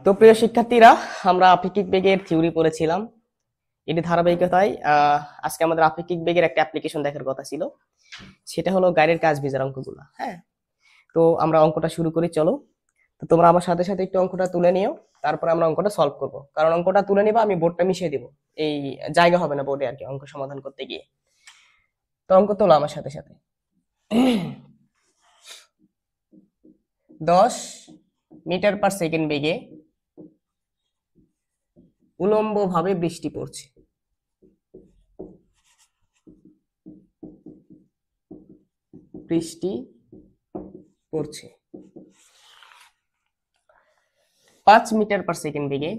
তো প্রিয় শিক্ষার্থীরা, আমরা আপেক্ষিক বেগের থিওরি পড়েছিলাম। এটি ধারাবাহিকতায় আজকে আমাদের আপেক্ষিক বেগের একটা অ্যাপ্লিকেশন দেখার কথা ছিল, সেটা হলো গাড়ির কাজ ভেজার অঙ্কগুলো। হ্যাঁ, তো আমরা অঙ্কটা শুরু করি, চলো। তো তোমরা আমার সাথে সাথে একটু অঙ্কটা তুলে নিও, তারপরে আমরা অঙ্কটা সলভ করব। কারণ অঙ্কটা তুলে নিবা, আমি বোর্ডটা মিশিয়ে দিব, এই জায়গা হবে না বোর্ডে আর কি অঙ্ক সমাধান করতে গিয়ে। তো অঙ্ক তোলো আমার সাথে সাথে। 10 মিটার পার সেকেন্ড বেগে উলম্ব ভাবে বৃষ্টি পড়ছে। বৃষ্টি পড়ছে 5 মিটার পার সেকেন্ড বেগে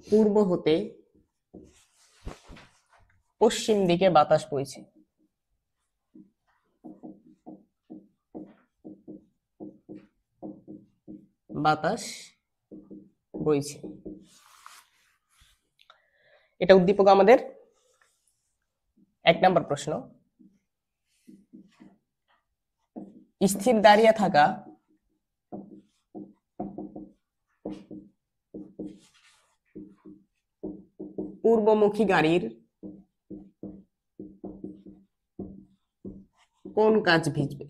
পূর্ব হতে পশ্চিম দিকে বাতাস বইছে। বাতাস বইছে, এটা উদ্দীপক আমাদের 1 নম্বর প্রশ্ন। স্থির দাঁড়িয়ে থাকা পূর্বমুখী গাড়ির কোন কাজ ভিজবে?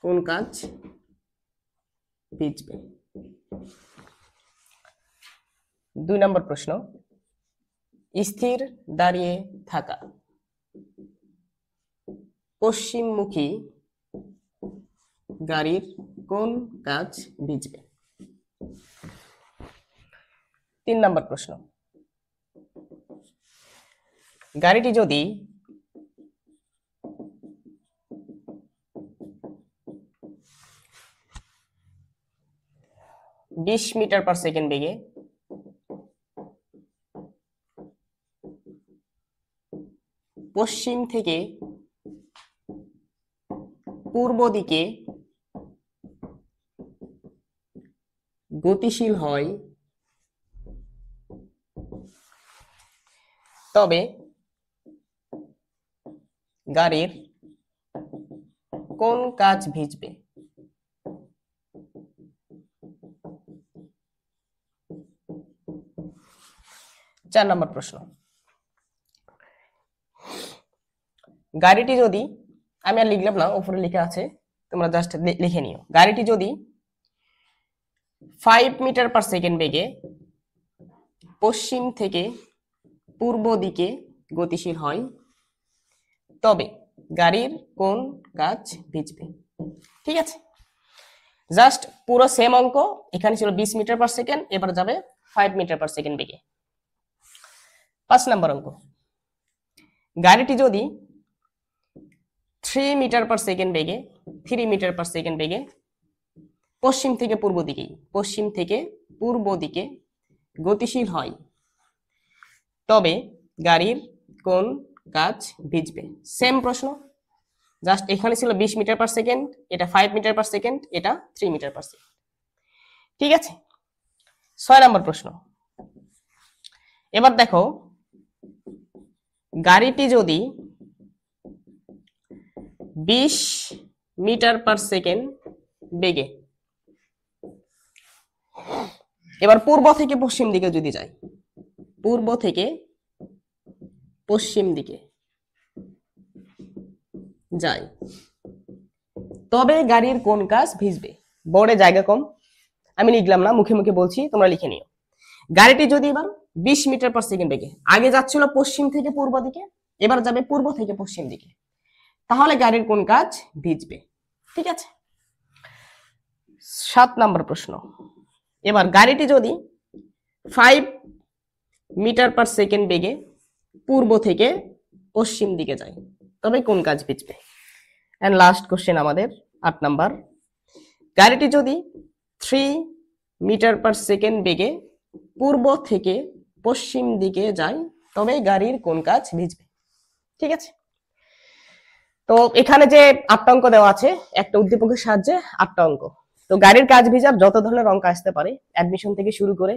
কোন কাজ ভিজবে? 2 নম্বর প্রশ্ন। স্থির দাঁড়িয়ে থাকা পশ্চিমমুখী গাড়ির কোন কাজ ভিজবে? 3 নম্বর প্রশ্ন। গাড়িটি যদি 20 মিটার পার সেকেন্ড বেগে পশ্চিম থেকে পূর্ব দিকে গতিশীল হয়, তবে গাড়ির কোন কাজ ভিজবে? 4 নম্বর প্রশ্ন। গাড়িটি যদি, আমি আর লিখলাম না, উপরে লেখা আছে, তোমরা জাস্ট লিখে নিও। গাড়িটি যদি 5 মিটার পার সেকেন্ড বেগে পশ্চিম থেকে পূর্ব দিকে গতিশীল হয়, তবে গাড়ির কোন কাজ ভিজবে? ঠিক আছে, জাস্ট পুরো সেম অঙ্ক। এখানে ছিল 20 মিটার পার সেকেন্ড, এবার যাবে 5 মিটার পার সেকেন্ড বেগে। 5 নম্বর অঙ্ক। গাড়িটি যদি 3 মিটার পার সেকেন্ড বেগে 3 মিটার পার সেকেন্ড বেগে পশ্চিম থেকে পূর্ব দিকে গতিশীল হয়, তবে গাড়ির কোন কাজ ভিজবে? সেম প্রশ্ন, জাস্ট এখানে ছিল 20 মিটার পার সেকেন্ড, এটা 5 মিটার পার সেকেন্ড, এটা 3 মিটার পার সেকেন্ড। ঠিক আছে। 6 নম্বর প্রশ্ন। এবার দেখো, গাড়িটি যদি 20 মিটার পার সেকেন্ড বেগে এবার পূর্ব থেকে পশ্চিম দিকে যদি যায়, পূর্ব থেকে পশ্চিম দিকে যায়, তবে গাড়ির কোন কাজ ভিজবে? বোর্ডে জায়গা কম, আমি লিখলাম না, মুখে মুখে বলছি, তোমরা লিখে নিও। গাড়িটি যদি এবার 20 মিটার পার সেকেন্ড বেগে, আগে যাচ্ছিল পশ্চিম থেকে পূর্ব দিকে, এবার যাবে পূর্ব থেকে পশ্চিম দিকে, তাহলে গাড়ির কোন কাজ ভিজবে? ঠিক আছে। 7 নম্বর প্রশ্ন। এবার গাড়িটি যদি 5 মিটার পার সেকেন্ড বেগে পূর্ব থেকে পশ্চিম দিকে যায়, তবে কোন কাজ ভিজবে? এন্ড লাস্ট কোশ্চেন আমাদের 8 নাম্বার। গাড়িটি যদি 3 মিটার পার সেকেন্ড বেগে পূর্ব থেকে পশ্চিম দিকে যায়, তবে গাড়ির কোন কাজ ভিজবে? ঠিক আছে। তো এখানে যে 8টা অঙ্ক দেওয়া আছে, একটা উদ্দীপকের সাহায্যে 8টা অঙ্ক। তো গাড়ির কাজ ভিজার যত ধরনের অঙ্ক আসতে পারে, অ্যাডমিশন থেকে শুরু করে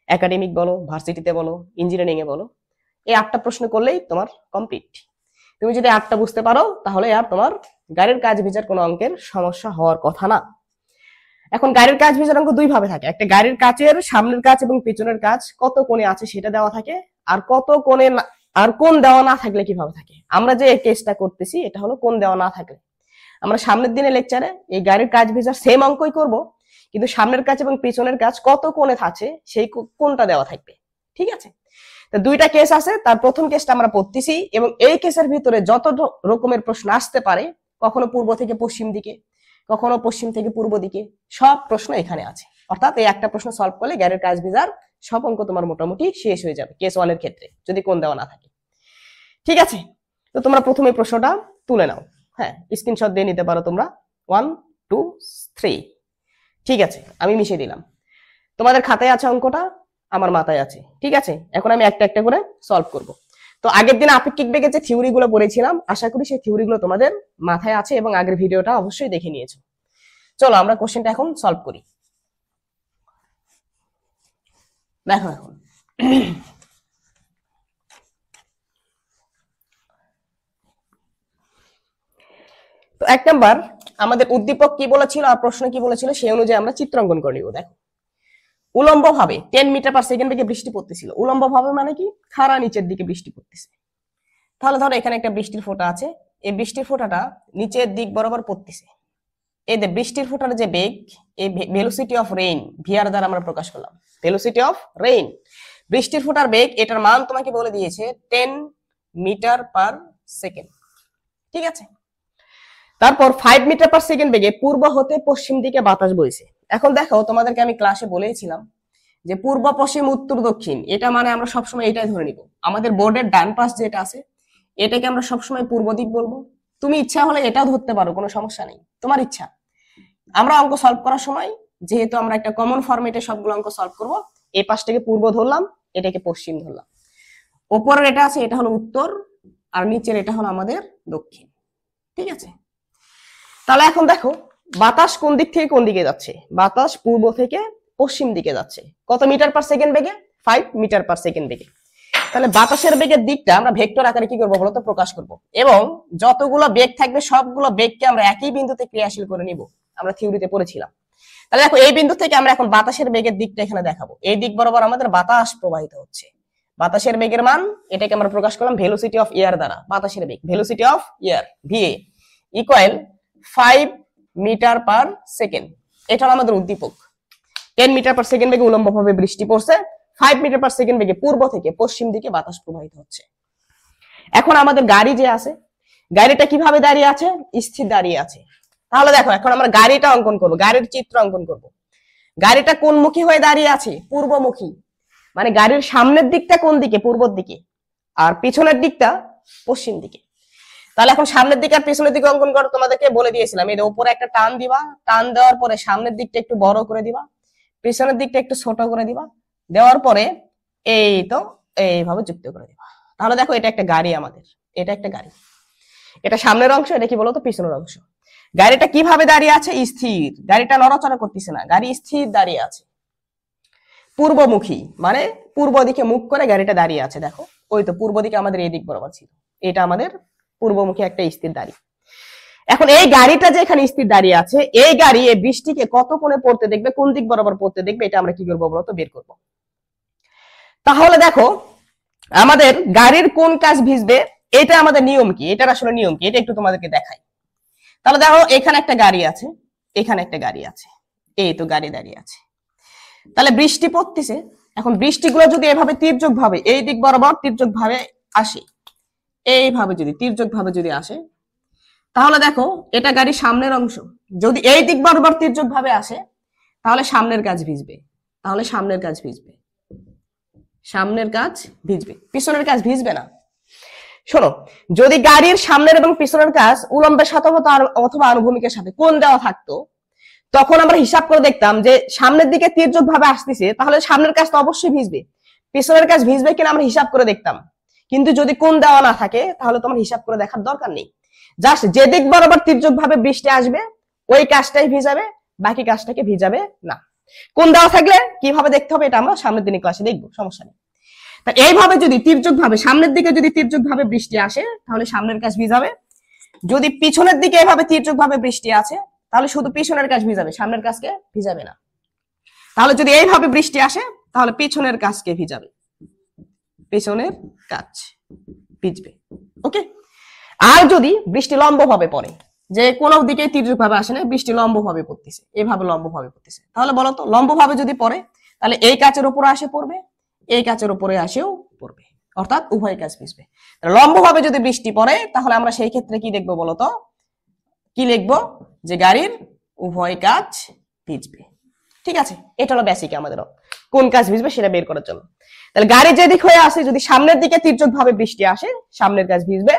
একাডেমিক বলো, ভার্সিটিতে বলো, ইঞ্জিনিয়ারিং এ বলো, এই 8টা প্রশ্ন করলেই তোমার কমপ্লিট। তুমি যদি 8টা বুঝতে পারো তাহলে আর তোমার গাড়ির কাজ ভিজার কোনো অঙ্কের সমস্যা হওয়ার কথা না। এখন গাড়ির কাজ ভিজার অঙ্ক দুই ভাবে থাকে, একটা গাড়ির কাচের সামনের কাজ এবং পিছনের কাজ কত কোণে আছে সেটা দেওয়া থাকে, আর কত কোণে আর কোণ দেওয়া না থাকলে কিভাবে থাকে। আমরা যে কেসটা করতেছি এটা হলো কোণ দেওয়া না থাকলে। আমরা সামনের দিনে লেকচারে এই গাড়ির কাজ ভিজার সেম অঙ্কই করব, কিন্তু সামনের কাজ এবং পিছনের কাজ কত কোণে থাকছে সেই কোণটা দেওয়া থাকবে। ঠিক আছে, তো দুইটা কেস আছে, তার প্রথম কেসটা আমরা পড়তেছি এবং এই কেসের ভিতরে যত রকমের প্রশ্ন আসতে পারে, কখনো পূর্ব থেকে পশ্চিম দিকে, কখনো পশ্চিম থেকে পূর্ব দিকে, সব প্রশ্ন এখানে আছে। অর্থাৎ এই একটা প্রশ্ন সলভ করলে গাড়ির কাজ ভিজার সব অঙ্ক তোমার মোটামুটি শেষ হয়ে যাবে কেস 1 এর ক্ষেত্রে, যদি কোণ দেওয়া না থাকে। ঠিক আছে, তো তোমরা প্রথমে প্রশ্নটা তুলে নাও। হ্যাঁ, স্ক্রিনশট দিয়ে নিতে পারো তোমরা। 1 2 3। ঠিক আছে, আমি মিশিয়ে দিলাম। তোমাদের খাতায় আছে অঙ্কটা, আমার মাথায় আছে। ঠিক আছে, এখন আমি একটা একটা করে সলভ করব। তো আগের দিন আপেক্ষিক বেগের যে থিওরি গুলো পড়েছিলাম, আশা করি সেই থিওরি গুলো তোমাদের মাথায় আছে এবং আগের ভিডিওটা অবশ্যই দেখে নিয়েছো। চলো আমরা কোশ্চেনটা এখন সলভ করি। দেখো এখন তো 1 নাম্বার আমাদের উদ্দীপক কি বলেছিল আর প্রশ্ন কি বলেছিল সেই অনুযায়ী আমরা চিত্রাঙ্কন করে নিব। দেখো, উলম্ব ভাবে 10 মিটার পার সেকেন্ড বেগে বৃষ্টি পড়তেছিল। উলম্ব ভাবে মানে কি, খাড়া নিচের দিকে বৃষ্টি পড়তেছে। তাহলে ধরো এখানে একটা বৃষ্টির ফোঁটা আছে, এই বৃষ্টির ফোঁটাটা নিচের দিক বরাবর পড়তেছে। এই যে বৃষ্টির ফোঁটার যে বেগ, এই ভেলোসিটি অফ রেইন ভিআর দ্বারা আমরা প্রকাশ করলাম। ভেলোসিটি অফ রেইন, বৃষ্টির ফোঁটার বেগ, এটার মান তোমাকে বলে দিয়েছে 10 মিটার পার সেকেন্ড। ঠিক আছে, তারপর 5 মিটার পার সেকেন্ড বেগে পূর্ব হতে পশ্চিম দিকে বাতাস বইছে। এখন দেখো, তোমাদেরকে আমি ক্লাসে বলেছিলাম যে পূর্ব পশ্চিম উত্তর দক্ষিণ, এটা মানে আমরা সবসময় এটাই ধরে নিব। আমাদের বোর্ডের ডান পাশ যেটা আছে এটাকে আমরা সবসময় পূর্ব দিক বলবো। তুমি ইচ্ছা হলে এটাও ধরতে পারো, কোনো সমস্যা নেই, তোমার ইচ্ছা। আমরা অঙ্ক সলভ করার সময় যেহেতু আমরা একটা কমন ফরম্যাটে সবগুলো অঙ্ক সলভ করব, এই পাশটাকে পূর্ব ধরলাম, এটাকে পশ্চিম ধরলাম। উপরের এটা আছে এটা হলো উত্তর, আর নিচের এটা হলো আমাদের দক্ষিণ। ঠিক আছে, তাহলে এখন দেখো বাতাস কোন দিক থেকে কোন দিকে যাচ্ছে। বাতাস পূর্ব থেকে পশ্চিম দিকে যাচ্ছে। কত মিটার পার সেকেন্ড বেগে? 5 মিটার পার সেকেন্ড বেগে। তাহলে বাতাসের বেগের দিকটা আমরা ভেক্টর আকারে কি করবো বলতো, প্রকাশ করব। এবং যতগুলো বেগ থাকবে সবগুলো বেগকে আমরা একই বিন্দুতে ক্রিয়াশীল করে নিব, আমরা থিওরিতে পড়েছিলাম। তাহলে দেখো, এই বিন্দু থেকে আমরা এখন বাতাসের বেগের দিকটা এখানে দেখাবো। এই দিক বরাবর আমাদের বাতাস প্রবাহিত হচ্ছে। বাতাসের বেগের মান এটাকে আমরা প্রকাশ করলাম ভেলোসিটি অফ এয়ার দ্বারা। বাতাসের বেগ velocity of air V A equal 5 metre per second. এটা হলো আমাদের উদ্দীপক। 10 মিটার পার সেকেন্ড বেগে উলম্বভাবে বৃষ্টি পড়ছে, 5 মিটার পার সেকেন্ড বেগে পূর্ব থেকে পশ্চিম দিকে বাতাস প্রবাহিত হচ্ছে। এখন আমাদের গাড়ি যে আছে, গাড়িটা কিভাবে দাঁড়িয়ে আছে? স্থির দাঁড়িয়ে আছে। তাহলে দেখো, এখন আমরা গাড়িটা অঙ্কন করব, গাড়ির চিত্র অঙ্কন করব। গাড়িটা কোন মুখী হয়ে দাঁড়িয়ে আছে? পূর্বমুখী। মানে গাড়ির সামনের দিকটা কোন দিকে? পূর্বর দিকে, আর পিছনের দিকটা পশ্চিম দিকে। তাহলে এখন সামনের দিকে আর পিছনের দিকে অঙ্কন করো, তোমাদেরকে বলে দিয়েছিলাম। এর উপরে একটা টান দিবা, টান দেওয়ার পরে সামনের দিকটা একটু বড় করে দিবা, পিছনের দিকটা একটু ছোট করে দিবা, দেওয়ার পরে এই তো এইভাবে যুক্ত করে দিবা। তাহলে দেখো, এটা একটা গাড়ি আমাদের, এটা একটা গাড়ি, এটা সামনের অংশ, এটা কি বলতো পিছনের অংশ। গাড়িটা কিভাবে দাঁড়িয়ে আছে? স্থির। গাড়িটা নড়াচড়া করতেছে না, গাড়ি স্থির দাঁড়িয়ে আছে। পূর্বমুখী মানে পূর্ব দিকে মুখ করে গাড়িটা দাঁড়িয়ে আছে। দেখো, ওই তো পূর্ব দিকে আমাদের এই দিক বরাবর ছিল, এটা আমাদের পূর্বমুখী একটা স্থির দাঁড়ি। এখন এই গাড়িটা যে এখানে স্থির দাঁড়িয়ে আছে, এই গাড়ি এই বৃষ্টিকে কত কোণে পড়তে দেখবে, কোন দিক বরাবর পড়তে দেখবে, এটা আমরা কি করবো বলতো, বের করব। তাহলে দেখো, আমাদের গাড়ির কোন কাজ ভিজবে, এটা আমাদের নিয়ম কি, এটার আসলে নিয়ম কি, এটা একটু তোমাদেরকে দেখাই। তাহলে দেখো, এখানে একটা গাড়ি আছে, এখানে একটা গাড়ি আছে, এই তো গাড়ি দাঁড়িয়ে আছে। তাহলে বৃষ্টি পড়তেছে। এখন বৃষ্টিগুলো যদি এভাবে তির্যক ভাবে এই দিক বরাবর তির্যক ভাবে আসে, এইভাবে যদি তির্যক ভাবে যদি আসে, তাহলে দেখো এটা গাড়ির সামনের অংশ। যদি এই দিক বরাবর তির্যক ভাবে আসে তাহলে সামনের কাজ ভিজবে, তাহলে সামনের কাজ ভিজবে, সামনের কাজ ভিজবে, পিছনের কাজ ভিজবে না। শোনো, যদি গাড়ির সামনের এবং পিছনের কাজ উলম্বের সাথে অথবা আনুভূমিকের সাথে কোণ দেওয়া থাকতো, তখন আমরা হিসাব করে দেখতাম যে সামনের দিকে তির্যক ভাবে আসতেছে, তাহলে সামনের কাজ তো অবশ্যই ভিজবে, পিছনের কাজ ভিজবে কিনা আমরা হিসাব করে দেখতাম। কিন্তু যদি কোণ দেওয়া না থাকে তাহলে তোমার হিসাব করে দেখার দরকার নেই। জাস্ট যে দিক বরাবর তির্যক ভাবে বৃষ্টি আসবে ওই কাজটাই ভিজাবে, বাকি কাজটাকে ভিজাবে না। কোণ দেওয়া থাকলে কিভাবে দেখতে হবে এটা আমরা সামনের দিনের ক্লাসে দেখবো, সমস্যা নেই। তা এইভাবে যদি তির্যক ভাবে সামনের দিকে যদি তির্যক ভাবে বৃষ্টি আসে তাহলে সামনের কাজ ভিজাবে, যদি পিছনের দিকে এভাবে তির্যক ভাবে বৃষ্টি আছে তাহলে শুধু পিছনের কাজ ভিজাবে, সামনের কাজকে ভিজাবে না। তাহলে যদি এইভাবে বৃষ্টি আসে তাহলে পিছনের কাজকে ভিজাবে, পিছনের কাজ ভিজবে। ওকে। আর যদি বৃষ্টি লম্ব ভাবে পড়ে, যে কোনো দিকে তির্যক ভাবে আসে না, বৃষ্টি লম্ব ভাবে পড়তেছে, এইভাবে লম্ব ভাবে পড়তেছে, তাহলে বলো তো লম্ব ভাবে যদি পড়ে তাহলে এই কাচের উপরে আসে পড়বে, এই কাচের উপরে আসেও পড়বে, অর্থাৎ উভয় কাজ ভিজবে। লম্ব ভাবে যদি বৃষ্টি পড়ে তাহলে আমরা সেই ক্ষেত্রে কি দেখবো বলতো, কি লিখবো, যে গাড়ির উভয় কাজ ভিজবে। ঠিক আছে, এটা হলো বেসিক আমাদের কোন কাজ ভিজবে সেটা বের করার জন্য। তাহলে গাড়ি যেদিক হয়ে আসে, যদি সামনের দিকে তির্যক ভাবে বৃষ্টি আসে সামনের কাজ ভিজবে,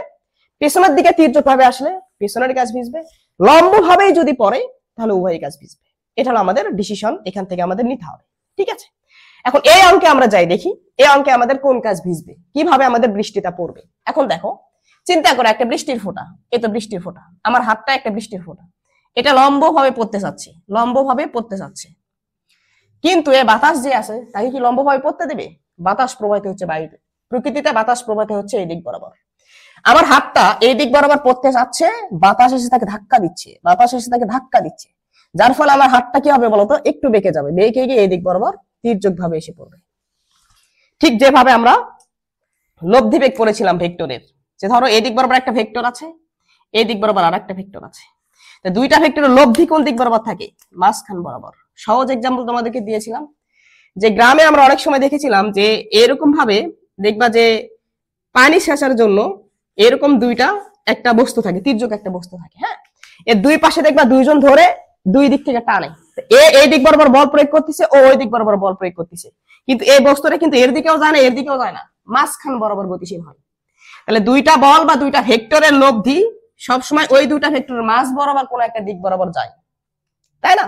পেছনের দিকে তির্যক ভাবে আসলে পেছনের কাজ ভিজবে, লম্ব ভাবে যদি পড়ে তাহলে উভয় কাজ ভিজবে। এটা হলো আমাদের ডিসিশন, এখান থেকে আমাদের নিতে হবে। ঠিক আছে, এখন এই অঙ্কে আমরা যাই দেখি এই অঙ্কে আমাদের কোন কাজ ভিজবে, কিভাবে আমাদের বৃষ্টিটা পড়বে। এখন দেখো, চিন্তা করো একটা বৃষ্টির ফোঁটা, এই তো বৃষ্টির ফোঁটা, আমার হাতটা একটা বৃষ্টির ফোঁটা, এটা লম্ব ভাবে পড়তে যাচ্ছে, লম্ব ভাবে পড়তে যাচ্ছে, কিন্তু এ বাতাস যে আছে তাকে কি লম্ব ভাবে পড়তে দেবে? বাতাস প্রবাহিত হচ্ছে বায়ুতে, প্রকৃতিতে বাতাস প্রবাহিত হচ্ছে এই দিক বরাবর। আমার হাতটা এই দিক বরাবর পড়তে যাচ্ছে, বাতাস এসে তাকে ধাক্কা দিচ্ছে, বাতাস এসে তাকে ধাক্কা দিচ্ছে, যার ফলে আমার হাতটা কি হবে বলতো, একটু বেঁকে যাবে, বেঁকে গিয়ে এই দিক বরাবর তির্যক ভাবে এসে পড়বে। ঠিক যেভাবে আমরা লব্ধি বেগ পড়েছিলাম ভেক্টরের, যে ধরো এই দিক বরাবর একটা ভেক্টর আছে, এই দিক বরাবর আর একটা ভেক্টর আছে, তো দুইটা ভেক্টরের লব্ধি কোন দিক বরাবর থাকে? মাঝখান বরাবর। সহজ এক্সাম্পল তোমাদেরকে দিয়েছিলাম, যে গ্রামে আমরা অনেক সময় দেখেছিলাম যে এরকম ভাবে দেখবা যে পানি সেচার জন্য এরকম দুইটা একটা বস্তু থাকে, তির্যক একটা বস্তু থাকে, হ্যাঁ, এর দুই পাশে দেখবা দুইজন ধরে দুই দিক থেকে টানে, এই দিক বরাবর বল প্রয়োগ করতেছে, ও ওই দিক বরাবর বল প্রয়োগ করতেছে, কিন্তু এই বস্তুটা কিন্তু এর দিকেও যায় না এর দিকেও যায় না, মাঝখান বরাবর গতিশীল হয়। তাহলে দুইটা বল বা দুইটা ভেক্টরের লব্ধি সবসময় ওই দুইটা ভেক্টরের মাঝ বরাবর কোন একটা দিক বরাবর যায়, তাই না?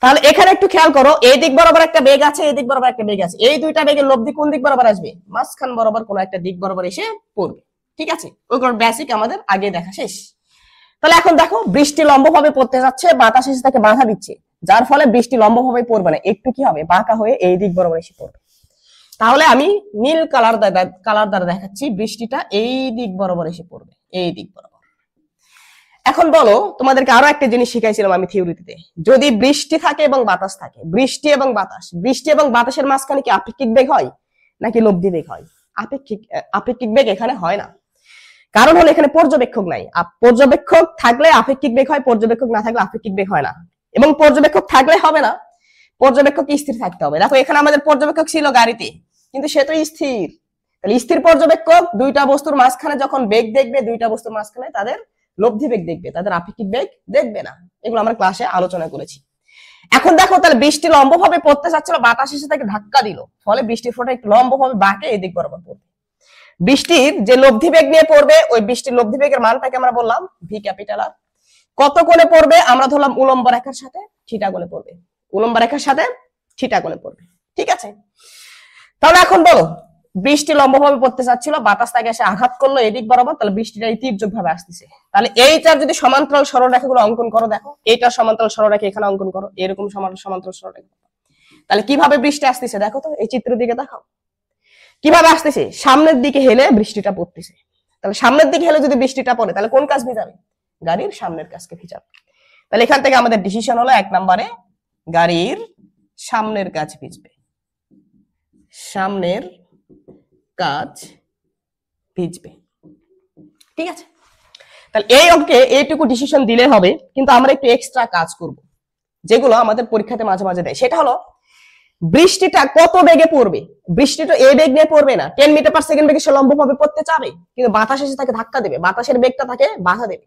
তাহলে এখানে একটু খেয়াল করো, এই দিক বরাবর একটা বেগ আছে, এই দিক বরাবর একটা বেগ আছে, এই দুইটা বেগের লব্ধি কোন দিক বরাবর আসবে? মাঝখান বরাবর কোন একটা দিক বরাবর এসে পড়বে। ঠিক আছে, ওইগুলোর বেসিক আমাদের আগে দেখা শেষ। তাহলে এখন দেখো, বৃষ্টি লম্বভাবে পড়তে যাচ্ছে, বাতাস এসে তাকে বাধা দিচ্ছে, যার ফলে বৃষ্টি লম্বভাবে পড়বে না, একটু কি হবে, বাঁকা হয়ে এই দিক বরাবর এসে পড়বে। তাহলে আমি নীল কালার দ্বারা দেখাচ্ছি, বৃষ্টিটা এই দিক বরাবর এসে পড়বে, এই দিক বরাবর। এখন বলো, তোমাদেরকে আরো একটা জিনিস শিখাইছিলাম আমি থিওরিতে, যদি বৃষ্টি থাকে এবং বাতাস থাকে, বৃষ্টি এবং বাতাসের মাঝখানে কি আপেক্ষিক বেগ হয় নাকি লব্ধি বেগ হয়? আপেক্ষিক বেগ এখানে হয় না, কারণ হলো এখানে পর্যবেক্ষক নাই। পর্যবেক্ষক থাকলে আপেক্ষিক বেগ হয়, পর্যবেক্ষক না থাকলে আপেক্ষিক বেগ হয় না, এবং পর্যবেক্ষক থাকলে হবে না, পর্যবেক্ষক স্থির থাকতে হবে। দেখো এখানে আমাদের পর্যবেক্ষক ছিল গাড়িতে, কিন্তু সে তো স্থির। তাহলে স্থির পর্যবেক্ষক দুইটা বস্তুর মাঝখানে যখন বেগ দেখবে, দুইটা বস্তুর মাঝখানে তাদের লব্ধি বেগ দেখবে, তাদের আপেক্ষিক বেগ দেখবে না। এগুলো আমরা ক্লাসে আলোচনা করেছি। এখন দেখো, তাহলে বৃষ্টি লম্বভাবে পড়তে চাচ্ছিল, বাতাস এসে তাকে ধাক্কা দিল, ফলে বৃষ্টির ফোঁটা একটু লম্বভাবে বাঁকে এই দিক বরাবর পড়বে। বৃষ্টির যে লব্ধি বেগ নিয়ে পড়বে, ওই বৃষ্টির লব্ধি বেগের মানটাকে আমরা বললাম ভি ক্যাপিটাল আর। কত কোণে পড়বে? আমরা ধরলাম উলম্ব রেখার সাথে থিটা কোণে পড়বে, উলম্ব রেখার সাথে থিটা কোণে পড়বে। ঠিক আছে, তাহলে এখন বলো, বৃষ্টি লম্বভাবে পড়তে চাচ্ছিল, বাতাস তাকে এসে আঘাত করলো এদিক বরাবর, তাহলে বৃষ্টিটা এই তির্যক ভাবে আসতেছে। তাহলে এইটার যদি সমান্তরাল সরলরেখাগুলো অঙ্কন করো, দেখো এইটার সমান্তরাল সরলরেখা এখানে অঙ্কন করো, এরকম সমান্তরাল সরলরেখা, তাহলে কিভাবে বৃষ্টি আসতেছে দেখো তো, এই চিত্রের দিকে দেখাও কিভাবে আসতেছে, সামনের দিকে হেলে বৃষ্টিটা পড়তেছে। তাহলে সামনের দিকে হেলে যদি বৃষ্টিটা পড়ে তাহলে কোন কাজ ভিজাবে? গাড়ির সামনের কাজকে ভিজাবে। তাহলে এখান থেকে আমাদের ডিসিশন হলো 1 নম্বরে গাড়ির সামনের কাজ ভিজবে, সামনের কাজ ভিজবে। ঠিক আছে, তাহলে এই অঙ্কে এইটুকু ডিসিশন দিলে হবে, কিন্তু আমরা একটু এক্সট্রা কাজ করব, যেগুলো আমাদের পরীক্ষাতে মাঝে মাঝে দেয়। সেটা হলো, বৃষ্টিটা কত বেগে পড়বে? বৃষ্টিটা এই বেগ নিয়ে পড়বে না, 10 মিটার পার সেকেন্ড বেগে সে লম্বভাবে পড়তে চাবে, কিন্তু বাতাস এসে তাকে ধাক্কা দেবে, বাতাসের বেগটা তাকে বাধা দেবে।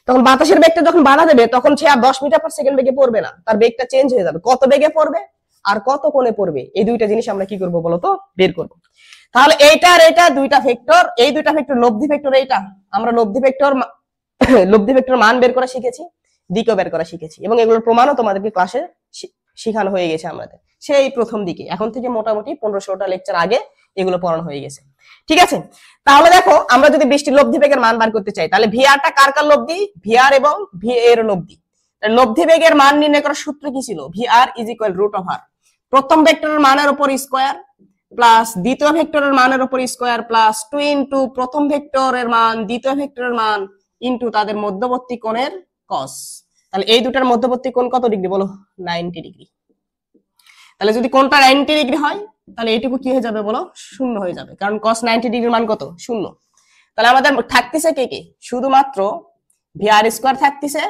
তখন বাতাসের বেগটা যখন বাধা দেবে, তখন সে আর 10 মিটার পার সেকেন্ড বেগে পড়বে না, তার বেগটা চেঞ্জ হয়ে যাবে। কত বেগে পড়বে আর কত কোণে পড়বে, এই দুইটা জিনিস আমরা কি করব বলতো, বের করব। তাহলে এইটা আর এইটা দুইটা ভেক্টর, এই দুইটা ভেক্টর লব্ধি ভেক্টর, এইটা আমরা লব্ধি ভেক্টর মান বের করা শিখেছি, দিকও বের করা শিখেছি, এবং এগুলোর প্রমাণও তোমাদেরকে ক্লাসে শিখানো হয়ে গেছে আমাদের সেই প্রথম দিকে। এখন থেকে মোটামুটি 15-16টা লেকচার আগে এগুলো পড়ানো হয়ে গেছে। ঠিক আছে, তাহলে দেখো, আমরা যদি বৃষ্টির লব্ধি বেগের মান বার করতে চাই, তাহলে ভিআরটা কার কার লব্ধি? ভিআর এবং ভিএ এর লব্ধি। লব্ধি বেগের মান নির্ণয় করার সূত্র কি ছিল? VR is equal root over প্রথম ভেক্টরের মানের উপর স্কয়ার, প্লাস দ্বিতীয় ভেক্টরের মানের উপর স্কয়ার প্লাস 2 ইনটু প্রথম ভেক্টরের মান দ্বিতীয় ভেক্টরের মান ইনটু তাদের মধ্যবর্তী কোণের cos। তাহলে এই দুটার মধ্যবর্তী কোণ কত ডিগ্রি বলো? 90 ডিগ্রি। তাহলে যদি কোণটা 90 ডিগ্রি হয় তাহলে এইটুকু কি হয়ে যাবে বলো? শূন্য হয়ে যাবে, কারণ cos 90 ডিগ্রির মান কত? শূন্য। তাহলে আমাদের থাকতেছে কে কে? শুধুমাত্র ভিআর স্কয়ার থাকতেছে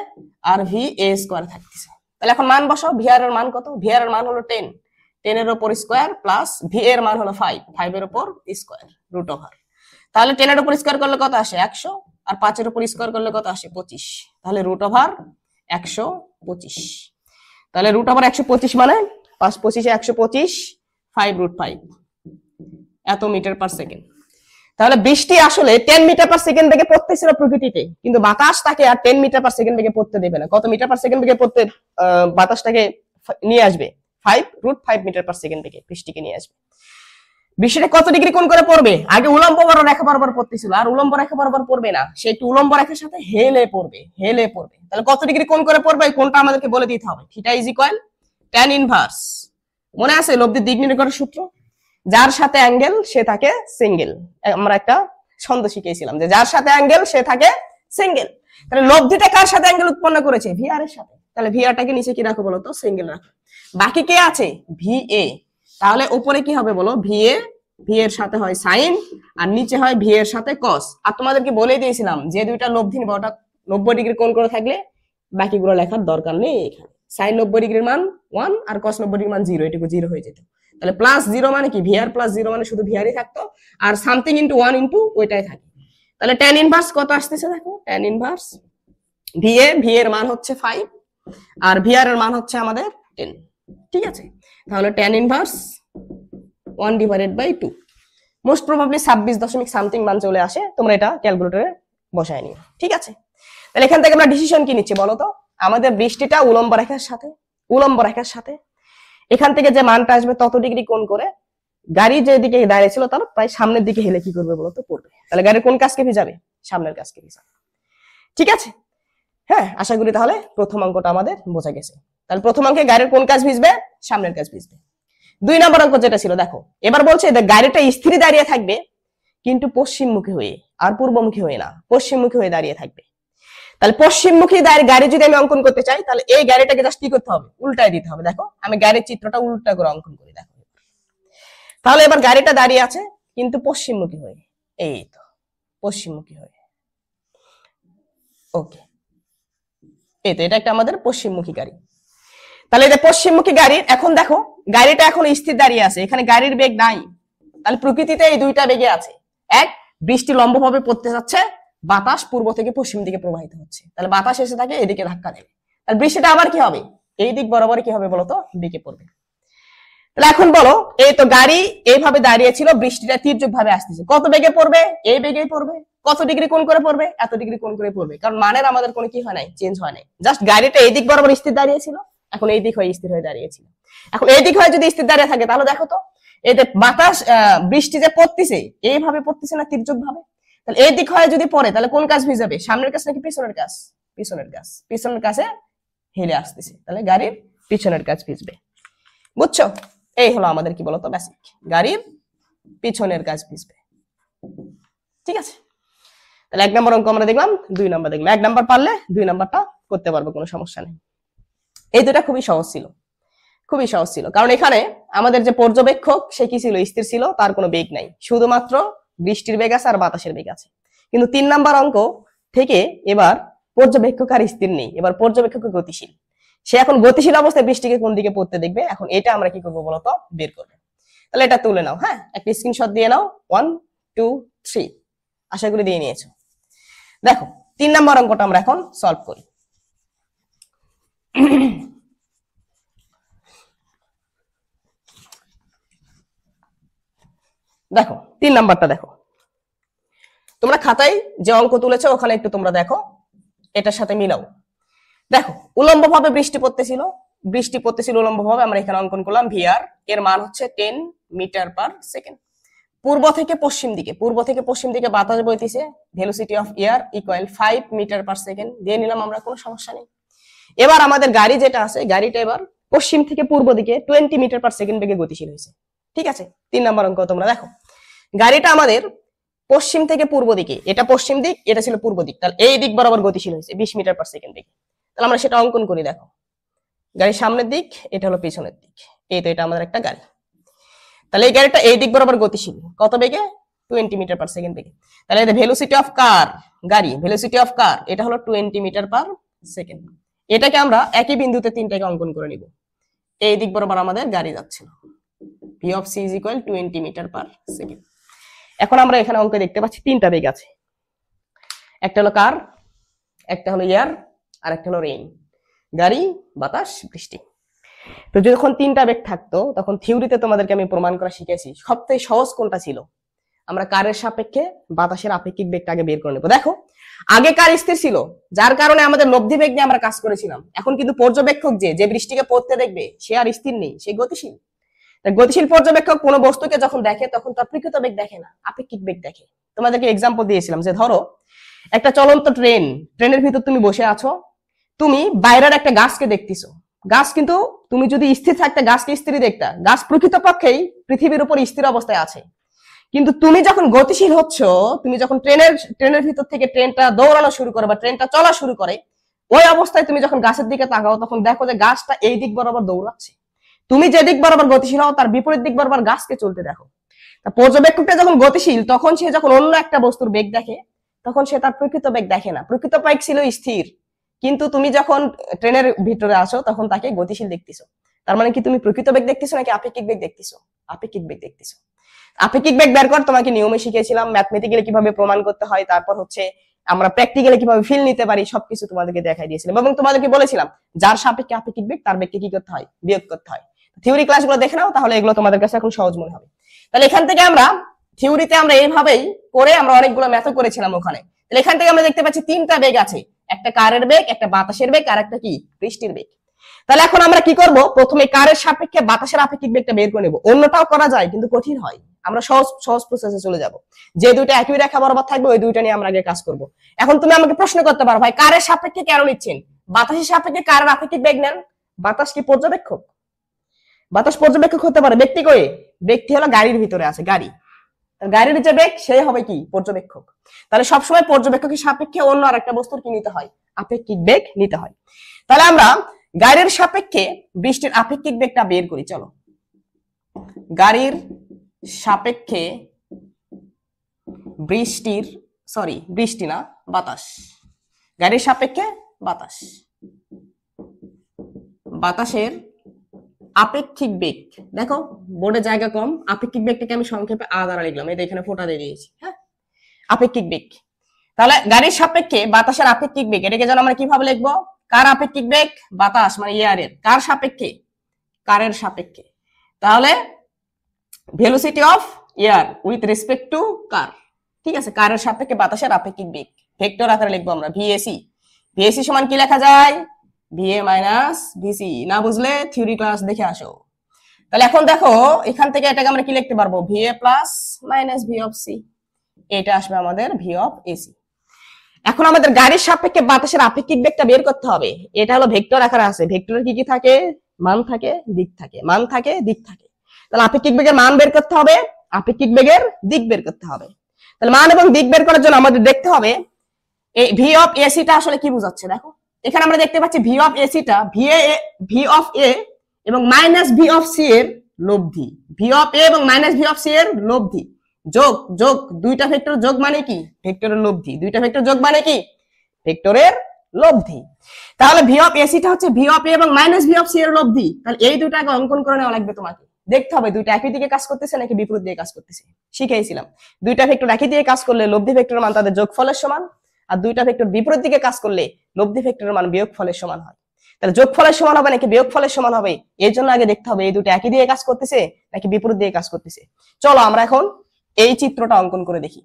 আর ভি এ স্কয়ার থাকতেছে। তাহলে এখন মান বসাও। ভিআর এর মান কত? ভিআর এর মান হলো 10, 10 এর উপর স্কয়ার প্লাস ভি এর মান হলো 5, 5 এর উপর স্কয়ার রুট ওভার। তাহলে 10 এর উপর স্কয়ার করলে কত আসে? 100, আর 5 এর উপর স্কয়ার করলে কত আসে? 25। তাহলে রুট ওভার 125। তাহলে রুট ওভার 125 মানে 5 25 125, 5 রুট 5 এত মিটার পার সেকেন্ড। তাহলে বৃষ্টি আসলে 10 মিটার পার সেকেন্ড বেগে পড়তেছিল প্রকৃতিতে, কিন্তু বাতাস তাকে আর 10 মিটার পার সেকেন্ড বেগে পড়তে দেবে না। কত মিটার পার সেকেন্ড বেগে পড়তে বাতাসটাকে নিয়ে আসবে? 5 রুট 5 মিটার পার সেকেন্ড বেগে বৃষ্টিকে নিয়ে আসবে। বৃষ্টিটা কত ডিগ্রি কোণ করে পড়বে? আগে উলম্ব রেখা বরাবর পড়তেছিল, আর উলম্ব রেখা বরাবর পড়বে না, সে একটু উলম্ব রেখার সাথে হেলে পড়বে, হেলে পড়বে। তাহলে কত ডিগ্রি কোণ করে পড়বে কোণটা আমাদেরকে বলে দিতে হবে। Theta is equal tan inverse, মনে আছে লব্ধির দিক নির্ণয় করার সূত্র? যার সাথে অ্যাঙ্গেল সে থাকে সিঙ্গেল। আমরা একটা ছন্দ শিখিয়েছিলাম যে যার সাথে অ্যাঙ্গেল সে থাকে সিঙ্গেল। তাহলে লব্ধিটা কার সাথে অ্যাঙ্গেল উৎপন্ন করেছে? ভিআর এর সাথে। তাহলে ভিআরটাকে নিচে কি রাখো বলো তো? সিঙ্গেল রাখো। বাকি কে আছে? ভিএ। তাহলে উপরে কি হবে বলো? ভিএ, ভি এর সাথে হয় সাইন, আর নিচে হয় ভি এর সাথে কস। আর তোমাদেরকে বলে দিয়েছিলাম যে দুইটা লব্ধি নিবে ওটা 90 ডিগ্রি কোণ করে থাকলে বাকিগুলো লেখার দরকার নেই। এখানে সাইন 90 ডিগ্রির মান 1 আর কস 90 ডিগ্রির মান 0, এটুকু 0 হয়ে যেত। তাহলে প্লাস 0 মানে কি? ভিআর প্লাস 0 মানে শুধু ভিআরই থাকতো, আর সামথিং ইনটু 1 ইনটু ওইটাই থাকে। তাহলে tan ইনভার্স কত আসতেছে দেখো? tan ইনভার্স ভিএ, ভি এর মান হচ্ছে 5 আর ভিআর এর মান হচ্ছে আমাদের 10। ঠিক আছে, তাহলে tan inverse 1 divided by 2 most probably 26 দশমিক সামথিং মান চলে আসে। তোমরা এটা ক্যালকুলেটরে বসায় নিও। ঠিক আছে, তাহলে এখান থেকে আমরা ডিসিশন কি নিচ্ছি বলো তো? আমাদের বৃষ্টিটা উলম্ব রেখার সাথে এখান থেকে যে মানটা আসবে তত ডিগ্রি কোণ করে গাড়ি যেদিকে দাঁড়িয়ে ছিল তার প্রায় সামনের দিকে হেলে কি করবে বলতো? পড়বে। তাহলে গাড়ির কোন কাজকে ভিজাবে? সামনের কাজকে ভিজাবে। ঠিক আছে, হ্যাঁ, আশা করি তাহলে প্রথম অঙ্কটা আমাদের বোঝা গেছে। তাহলে প্রথম অঙ্কে গাড়ির কোন কাজ ভিজবে? সামনের কাজ ভিজবে। 2 নম্বর অঙ্ক যেটা ছিল দেখো, এবার বলছে গাড়িটা স্থির দাঁড়িয়ে থাকবে কিন্তু পশ্চিমমুখী হয়ে, আর পূর্বমুখী হয়ে না, পশ্চিমমুখী হয়ে দাঁড়িয়ে থাকবে। তাহলে পশ্চিমমুখী গাড়ি যদি আমি অঙ্কন করতে চাই তাহলে এই গাড়িটাকে জাস্ট কি করতে হবে? উল্টায় দিতে হবে। দেখো আমি গাড়ির চিত্রটা উল্টা করে অঙ্কন করি। দেখো তাহলে এবার গাড়িটা দাঁড়িয়ে আছে কিন্তু পশ্চিমমুখী হয়ে, এই তো পশ্চিমমুখী হয়ে। ওকে, এই তো এটা একটা আমাদের পশ্চিমমুখী গাড়ি। তাহলে এটা পশ্চিমমুখী গাড়ি। এখন দেখো গাড়িটা এখন স্থির দাঁড়িয়ে আছে, এখানে গাড়ির বেগ নাই। তাহলে প্রকৃতিতে এই দুইটা বেগে আছে। এক, বৃষ্টি লম্বভাবে পড়তে যাচ্ছে, বাতাস পূর্ব থেকে পশ্চিম দিকে প্রবাহিত হচ্ছে। তাহলে বাতাস এসে থাকে এদিকে ধাক্কা দেবে, তাহলে বৃষ্টিটা আবার কি হবে? এই দিক বরাবর কি হবে বলতো? বেগে পড়বে। তাহলে এখন বলো, এই তো গাড়ি এইভাবে দাঁড়িয়ে ছিল, বৃষ্টিটা তীর্যক ভাবে আসতেছে, কত বেগে পড়বে? এই বেগেই পড়বে। কত ডিগ্রি কোণ করে পড়বে? এত ডিগ্রি কোণ করে পড়বে, কারণ মানের আমাদের কোনো কি হয় নাই, চেঞ্জ হয় নাই। জাস্ট গাড়িটা এই দিক বরাবর স্থির দাঁড়িয়ে ছিল, এখন এই দিক হয়ে স্থির হয়ে দাঁড়িয়েছিল। এখন এই দিক হয়ে যদি স্থির দাঁড়িয়ে থাকে তাহলে দেখো তো এই যে বাতাস বৃষ্টি যে পড়তেছে এইভাবে পড়তেছে না তীর্যক ভাবে? তাহলে এই দিক হয়ে যদি পড়ে তাহলে কোন কাজ ভিজাবে? সামনের কাজ নাকি পিছনের কাজ? পিছনের কাজ। পিছনের কাছে হেলে আসতেছে, তাহলে গাড়ির পিছনের কাজ ভিজবে। বুঝছো? এই হলো আমাদের কি বলতো বেসিক, গাড়ির পিছনের কাজ ভিজবে। ঠিক আছে, তাহলে 1 নম্বর অঙ্ক আমরা দেখলাম, 2 নম্বর দেখলাম। 1 নম্বর পারলে 2 নম্বরটা করতে পারবো, কোনো সমস্যা নেই। এই দুটা খুবই সহজ ছিল, খুবই সহজ ছিল, কারণ এখানে আমাদের যে পর্যবেক্ষক সে কি ছিল? স্থির ছিল, তার কোনো বেগ নাই, শুধুমাত্র বৃষ্টির বেগ আছে আর বাতাসের বেগ আছে। কিন্তু 3 নম্বর অঙ্ক থেকে এবার পর্যবেক্ষক আর স্থির নেই, এবার পর্যবেক্ষক গতিশীল। সে এখন গতিশীল অবস্থায় বৃষ্টিকে কোন দিকে পড়তে দেখবে, এখন এটা আমরা কি করবো বলতো? বের করবো। তাহলে এটা তুলে নাও, হ্যাঁ, একটা স্ক্রিনশট দিয়ে নাও। 1 2 3 আশা করি দিয়ে নিয়েছো। দেখো 3 নম্বর অঙ্কটা আমরা এখন সলভ করি। দেখো 3 নাম্বারটা দেখো, তোমরা খাতায় যে অঙ্ক তুলেছো ওখানে একটু তোমরা দেখো, এটার সাথে মিলাও। দেখো উলম্ব ভাবে বৃষ্টি পড়তেছিল উলম্ব ভাবে, আমরা এখানে অঙ্কন করলাম ভিআর, এর মান হচ্ছে 10 মিটার পার সেকেন্ড। পূর্ব থেকে পশ্চিম দিকে বাতাস বইতেছে, velocity of air equal 5 metre per second দিয়ে নিলাম আমরা, কোনো সমস্যা নেই। এবার আমাদের গাড়ি যেটা আছে, গাড়িটা এবার পশ্চিম থেকে পূর্ব দিকে 20 মিটার পার সেকেন্ড বেগে গতিশীল হয়েছে। ঠিক আছে, 3 নম্বর অঙ্ক তোমরা দেখো, গাড়িটা আমাদের পশ্চিম থেকে পূর্ব দিকে, এটা পশ্চিম দিক, এটা ছিল পূর্ব দিক, তাহলে এই দিক বরাবর গতিশীল হয়েছে 20 মিটার পার সেকেন্ড দিকে। তাহলে আমরা সেটা অঙ্কন করি। দেখো, গাড়ির সামনের দিক, এটা হলো পিছনের দিক, এই তো এটা আমাদের একটা গাড়ি। তাহলে এই গাড়িটা এই দিক বরাবর গতিশীল কত বেগে? 20 মিটার পার সেকেন্ড বেগে। তাহলে এটা ভেলোসিটি অফ কার, গাড়ি ভেলোসিটি অফ কার, এটা হলো 20 মিটার পার সেকেন্ড। এটাকে আমরা একই বিন্দুতে তিনটাকে অঙ্কন করে নিব। এই দিক বরাবর আমাদের গাড়ি যাচ্ছিল, v of c is equal 20 metre per second. এখন আমরা এখানে অঙ্কে দেখতে পাচ্ছি তিনটা বেগ আছে, একটা হলো কার, একটা হলো এয়ার, আর একটা হলো রেইন, গাড়ি, বাতাস, বৃষ্টি। তো যখন তিনটা বেগ থাকতো তখন থিওরিতে তোমাদেরকে আমি প্রমাণ করা শিখেছি সবথেকে সহজ কোনটা ছিল, আমরা কারের সাপেক্ষে বাতাসের আপেক্ষিক বেগটা আগে বের করে নেবো। দেখো, আগে কার স্থির ছিল, যার কারণে আমাদের লব্ধি বেগ নিয়ে আমরা কাজ করেছিলাম। এখন কিন্তু পর্যবেক্ষক যে বৃষ্টিকে পড়তে দেখবে সে আর স্থির নেই, সে গতিশীল। গতিশীল পর্যবেক্ষক কোনো বস্তুকে যখন দেখে তখন তার প্রকৃত বেগ দেখে না, আপেক্ষিক বেগ দেখে। তোমাদেরকে এক্সাম্পল দিয়েছিলাম যে ধরো একটা চলন্ত ট্রেনের ভিতর তুমি বসে আছো, তুমি বাইরের একটা গাছকে দেখতেছো, গাছ কিন্তু তুমি যদি স্থির থাকতে গাছকে স্থির দেখতা, গাছ প্রকৃতপক্ষেই পৃথিবীর উপর স্থির অবস্থায় আছে। কিন্তু তুমি যখন গতিশীল হচ্ছ, তুমি যখন ট্রেনের ভিতর থেকে ট্রেনটা দৌড়ানো শুরু করে বা ট্রেনটা চলা শুরু করে, ওই অবস্থায় তুমি যখন গাছের দিকে তাকাও তখন দেখো যে গাছটা এই দিক বরাবর দৌড়াচ্ছে। তুমি যে দিক বরাবর গতিশীল হও তার বিপরীত দিক বরাবর গাছকে চলতে দেখো। পর্যবেক্ষকটা যখন গতিশীল তখন সে যখন অন্য একটা বস্তুর বেগ দেখে তখন সে তার প্রকৃত বেগ দেখে না, প্রকৃত বেগ ছিল স্থির। কিন্তু তুমি যখন ট্রেনের ভিতরে আসো তখন তাকে গতিশীল দেখতেছো। তার মানে কি তুমি প্রকৃত বেগ দেখতেছো নাকি আপেক্ষিক বেগ দেখতেছো? আপেক্ষিক বেগ দেখতেছো। আপেক্ষিক বেগ বের কর তোমাকে নিয়মে শিখিয়েছিলাম, ম্যাথমেটিক্যালি কিভাবে প্রমাণ করতে হয়, তারপর হচ্ছে আমরা প্র্যাকটিক্যালি কিভাবে ফিল নিতে পারি, সবকিছু তোমাদেরকে দেখাই দিয়েছিলাম। এবং তোমাদেরকে বলেছিলাম যার সাপেক্ষে আপেক্ষিক বেগ তার বেগকে কি করতে হয়? বিয়োগ করতে হয়। থিওরি ক্লাসগুলো দেখে নাও, তাহলে এগুলো তোমাদের কাছে এখন সহজ মনে হবে। তাহলে এখান থেকে আমরা থিওরিতে আমরা এইভাবেই করে আমরা অনেকগুলো ম্যাথও করেছিলাম ওখানে। তাহলে এখান থেকে আমরা দেখতে পাচ্ছি তিনটা বেগ আছে, একটা কারের বেগ, একটা বাতাসের বেগ, আর একটা কি বৃষ্টির বেগ। তাহলে এখন আমরা কি করব, প্রথমে কারের সাপেক্ষে বাতাসের আপেক্ষিক বেগটা বের করে নেব। অন্যটাও করা যায় কিন্তু কঠিন হয়, আমরা সহজ প্রসেসে চলে যাব। যে দুইটা একই রেখা বরাবর থাকবে ওই দুইটা নিয়ে আমরা আগে কাজ করব। এখন তুমি আমাকে প্রশ্ন করতে পারো, ভাই কারের সাপেক্ষে কেন নিচ্ছেন? বাতাসের সাপেক্ষে কারের আপেক্ষিক বেগ নেন। বাতাস কি পর্যবেক্ষক? বাতাস পর্যবেক্ষক হতে পারে, ব্যক্তি কই? ব্যক্তি হলো গাড়ির ভিতরে আছে, গাড়ি, গাড়ির যে বেগ সে হবে কি? পর্যবেক্ষক। তাহলে সবসময় পর্যবেক্ষকের সাপেক্ষে অন্য আরেকটা বস্তুর কি নিতে হয়? আপেক্ষিক বেগ নিতে হয়। তাহলে আমরা গাড়ির সাপেক্ষে বৃষ্টির আপেক্ষিক বেগটা বের করি। চলো, গাড়ির সাপেক্ষে বৃষ্টি না বাতাস, গাড়ির সাপেক্ষে বাতাস, বাতাসের আপেক্ষিক বেগ। দেখো বোর্ডে জায়গা কম, আপেক্ষিক বেগটাকে আমি সংক্ষেপে আ দ্বারা লিখলাম, এই এখানে ফোঁটা দিয়ে দিয়েছি। হ্যাঁ, আপেক্ষিক বেগ। তাহলে গাড়ির সাপেক্ষে বাতাসের আপেক্ষিক বেগ, এটাকে যেন আমরা কিভাবে লিখবো? কার আপেক্ষিক বেগ? বাতাস মানে এয়ারের। কার সাপেক্ষে? কারের সাপেক্ষে। তাহলে velocity of air with respect to car. ঠিক আছে, কারের সাপেক্ষে বাতাসের আপেক্ষিক বেগ ভেক্টর আকারে লিখবো আমরা, ভিএসি। ভিএসি সমান কি লেখা যায়? VA minus VC. না বুঝলে থিওরি ক্লাস দেখে আসো। তাহলে এখন দেখো এখান থেকে এটাকে আমরা কি লিখতে পারবো? VA plus minus V of C, এটা আসবে আমাদের ভি অফ এসি। এখন আমাদের গাড়ির সাপেক্ষে বাতাসের আপেক্ষিক বেগটা বের করতে হবে। এটা হলো ভেক্টর আকারে আছে, ভেক্টরের কি কি থাকে? মান থাকে, দিক থাকে, মান থাকে, দিক থাকে। তাহলে আপেক্ষিক বেগের মান বের করতে হবে, আপেক্ষিক বেগের দিক বের করতে হবে। তাহলে মান এবং দিক বের করার জন্য আমাদের দেখতে হবে এই ভি অফ এসিটা আসলে কি বোঝাচ্ছে। দেখো এখানে আমরা দেখতে পাচ্ছি ভি অফ এসিটা ভি অফ এ এবং মাইনাস ভি অফ সি এর লব্ধি। ভি অফ এ এবং মাইনাস ভি অফ সি এর লব্ধি, যোগ যোগ, দুইটা ভেক্টর যোগ মানে কি? ভেক্টরের লব্ধি। দুইটা ভেক্টর যোগ মানে কি? ভেক্টরের লব্ধি। তাহলে ভি অফ এসিটা হচ্ছে ভি অফ এ এবং মাইনাস ভি অফ সি এর লব্ধি। তাহলে এই দুইটাকে অঙ্কন করে নেওয়া লাগবে তোমাকে। দেখতে হবে দুইটা একই দিকে কাজ করতেছে নাকি বিপরীত দিকে কাজ করতেছে। শিখেছিলাম দুইটা ভেক্টর একই দিকে কাজ করলে লব্ধি ভেক্টরের মান তাদের যোগফলের সমান, আর দুইটা ভেক্টর বিপরীত দিকে কাজ করলে লব্ধি ভেক্টরের মান বিয়োগফলের সমান হয়। তাহলে যোগফলের সমান হবে নাকি বিয়োগফলের সমান হবে, এর জন্য আগে দেখতে হবে এই দুটো একই দিকে কাজ করতেছে নাকি বিপরীত দিকে কাজ করতেছে। চলো আমরা এখন এই চিত্রটা অঙ্কন করে দেখি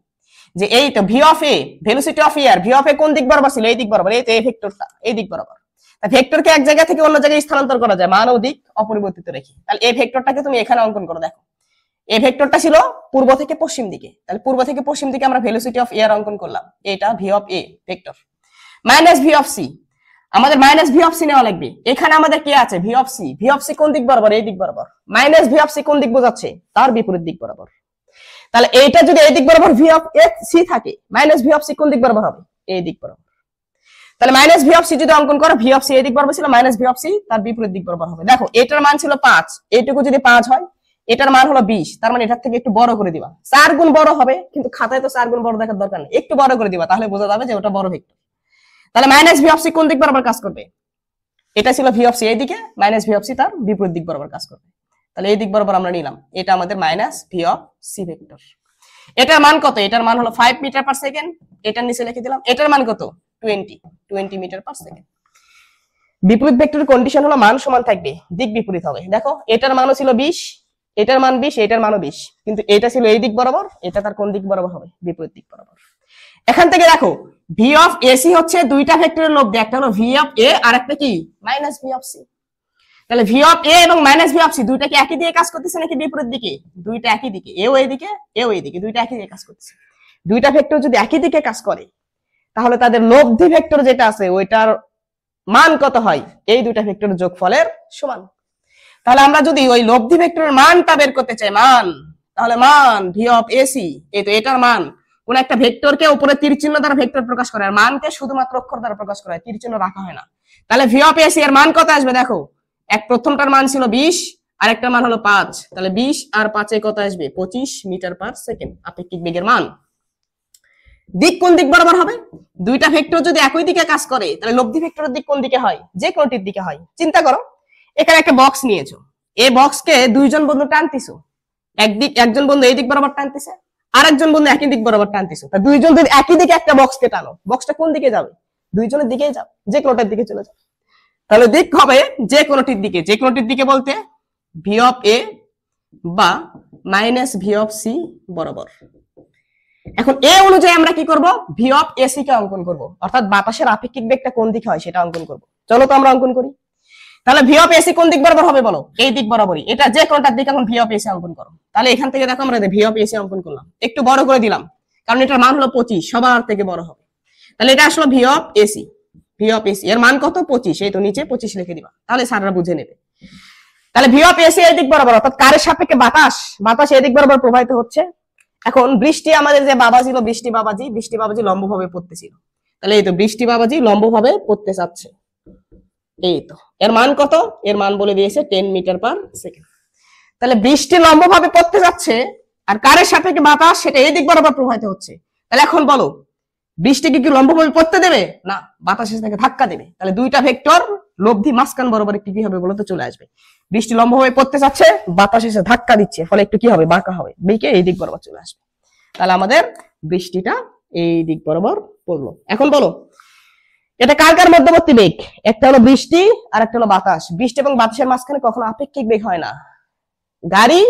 যে এই তো V of A, velocity of air, V of A কোন দিক বরাবর ছিল? এই দিক বরাবর। এই তো এই ভেক্টরটা এই দিক বরাবর। ভেক্টরকে এক জায়গা থেকে অন্য জায়গায় স্থানান্তর করা যায় মান ও দিক অপরিবর্তিত রেখে। তাহলে এই ভেক্টরটাকে তুমি এখানে অঙ্কন করো। দেখো এই ভেক্টরটা ছিল পূর্ব থেকে পশ্চিম দিকে, তাহলে পূর্ব থেকে পশ্চিম দিকে আমরা ভেলোসিটি অফ এয়ার অঙ্কন করলাম, এটা V of A vector, minus V of C. আমাদের মাইনাস ভি অফ সি নেওয়া লাগবে। এখানে আমাদের কি আছে, V of C. V of C কোন দিক বরাবর, এই দিক বরাবর। মাইনাস ভি অফ সি কোন দিক বোঝাচ্ছে, তার বিপরীত দিক বরাবর। তাহলে এইটা যদি এই দিক বরাবর ভি অফ সি থাকে, মাইনাস ভি অফ সি কোন দিক বরাবর হবে, এই দিক বরাবর। তাহলে মাইনাস ভি অফ সি যদি অঙ্কন করো, ভি অফ সি এই দিক বরাবর ছিল, মাইনাস ভি অফ সি তার বিপরীত দিক বরাবর হবে। দেখো এটার মান ছিল 5, এইটুকু যদি 5 হয়, এটার মান হলো 20, তার মানে এটার থেকে একটু বড় করে দিবা। 4 গুণ বড় হবে, কিন্তু খাতায় তো 4 গুণ বড় দেখার দরকার নেই, একটু বড় করে দিবা, তাহলে বোঝা যাবে যে ওটা বড় ভেক্টর। তাহলে মাইনাস ভি অফ সি কোন দিক বরাবর কাজ করবে, এটা ছিল ভি অফ সি এইদিকে, মাইনাস ভি অফ সি তার বিপরীত দিক বরাবর কাজ করবে। তাহলে এই দিক বরাবর আমরা নিলাম, এটা আমাদের minus V of C vector. এটার মান কত, এটার মান হলো 5 মিটার পার সেকেন্ড, এটার নিচে লিখে দিলাম। এটার মান কত, 20 মিটার পার সেকেন্ড। বিপরীত ভেক্টরের কন্ডিশন হলো মান সমান থাকবে, দিক বিপরীত হবে। দেখো এটার মানও ছিল 20, এটার মান 20, এটার মানও 20, কিন্তু এটা ছিল এই দিক বরাবর, এটা তার কোন দিক বরাবর হবে, বিপরীত দিক বরাবর। এখান থেকে দেখো ভি অফ এসি হচ্ছে দুইটা ভেক্টরের লব্ধি, একটা হলো ভি অফ এ আর একটা কি মাইনাস ভি অফ সি। তাহলে ভি অফ এ এবং মাইনাস ভি অফ সি দুইটা কি একই দিকে কাজ করতেছে নাকি বিপরীত দিকে, দুইটা একই দিকে, এও এইদিকে এও এইদিকে, দুইটা একই দিকে কাজ করতেছে। দুইটা ভেক্টর যদি একই দিকে কাজ করে, তাহলে তাদের লব্ধি ভেক্টর যেটা আছে ওইটার মান কত হয়, এই দুইটা ভেক্টরের যোগফলের সমান। তাহলে আমরা যদি ওই লব্ধি ভেক্টরের মানটা বের করতে চাই, মান, তাহলে মান ভি অফ এসি, এই তো এটার মান। কোন একটা ভেক্টরকে উপরে তীর চিহ্ন দ্বারা ভেক্টর প্রকাশ করে, আর মানকে শুধুমাত্র অক্ষর দ্বারা প্রকাশ করা হয়, তীর চিহ্ন রাখা হয় না। তাহলে ভি অফ এসি এর মান কত আসবে, দেখো প্রথমটার মান ছিল 20, আর একটা মান হলো 5, তাহলে 20 আর 5 কত আসবে, 25 মিটার পার সেকেন্ড আপেক্ষিক বেগের মান। দিক কোন দিক বরাবর হবে, দুইটা ভেক্টর যদি একই দিকে কাজ করে, তাহলে লব্ধি ভেক্টরের দিক কোন দিকে হয়, যে কোনটির দিকে হয়। চিন্তা করো, এখানে একটা বক্স নিয়েছো, এই বক্সকে দুইজন বন্ধু টানতেছো, একজন বন্ধু এই দিক বরাবর টানতেছে, আরেকজন বন্ধু একই দিক বরাবর টানতেছে। তা দুইজন যদি একই দিকে একটা বক্সকে টানো, বক্সটা কোন দিকে যাবে, দুইজনের দিকেই যাবে, যে কোনটার দিকে চলে যাবে। তাহলে দিক হবে যে কোনটির দিকে, যে কোনটির দিকে বলতে ভি অফ এ বা মাইনাস ভি অফ সি বরাবর। এখন এ অনুযায়ী আমরা কি করব, ভি অফ এসি কে অঙ্কন করব, অর্থাৎ বাতাসের আপেক্ষিক বেগটা কোন দিকে হয় সেটা অঙ্কন করব। চলো তো আমরা অঙ্কন করি। তাহলে ভি অফ এসি কোন দিক বরাবর হবে বলো, এই দিক বরাবরই, এটা যে কোনটার দিকে। এখন ভি অফ এসি অঙ্কন করো। তাহলে এখান থেকে দেখো আমরা ভি অফ এসি অঙ্কন করলাম, একটু বড় করে দিলাম, কারণ এটার মান হলো 25, সবার থেকে বড় হবে। তাহলে এটা আসলো V of AC, V of AC এর মান কত, 25, এই তো নিচে 25 লিখে দিবা, তাহলে স্যাররা বুঝে নেবে। তাহলে ভি অফ এসি এই দিক বরাবর, অর্থাৎ কারের সাপেক্ষে বাতাস এই দিক বরাবর প্রবাহিত হচ্ছে। এখন বৃষ্টি, আমাদের যে বাবা ছিল বৃষ্টি বাবাজি লম্বভাবে পড়তেছিল, তাহলে এই তো বৃষ্টি বাবাজি লম্বভাবে পড়তে চাচ্ছে, এই তো এর মান কত, এর মান বলে দিয়েছে 10 মিটার পার সেকেন্ড। তাহলে বৃষ্টি লম্বভাবে পড়তে যাচ্ছে, আর কারের সাপেক্ষে বাতাস সেটা এই দিক বরাবর প্রবাহিত হচ্ছে। তাহলে এখন বলো বৃষ্টিকে কি লম্বভাবে পড়তে দেবে, না, বাতাসের সাথে ধাক্কা দেবে। তাহলে দুইটা ভেক্টর লব্ধি মাঝখান বরাবর একটু কি হবে বলতে চলে আসবে। বৃষ্টি লম্বভাবে পড়তে যাচ্ছে, বাতাসের সাথে ধাক্কা দিচ্ছে, ফলে একটু কি হবে, বাঁকা হবে, বেঁকে এই দিক বরাবর চলে আসবে। তাহলে আমাদের বৃষ্টিটা এই দিক বরাবর পড়লো। এখন বলো এটা কার কার মধ্যবর্তী বেগ, একটা হলো বৃষ্টি আর একটা হলো বাতাস। বৃষ্টি এবং বাতাসের মাঝখানে কখনো আপেক্ষিক বেগ হয় না, গাড়ি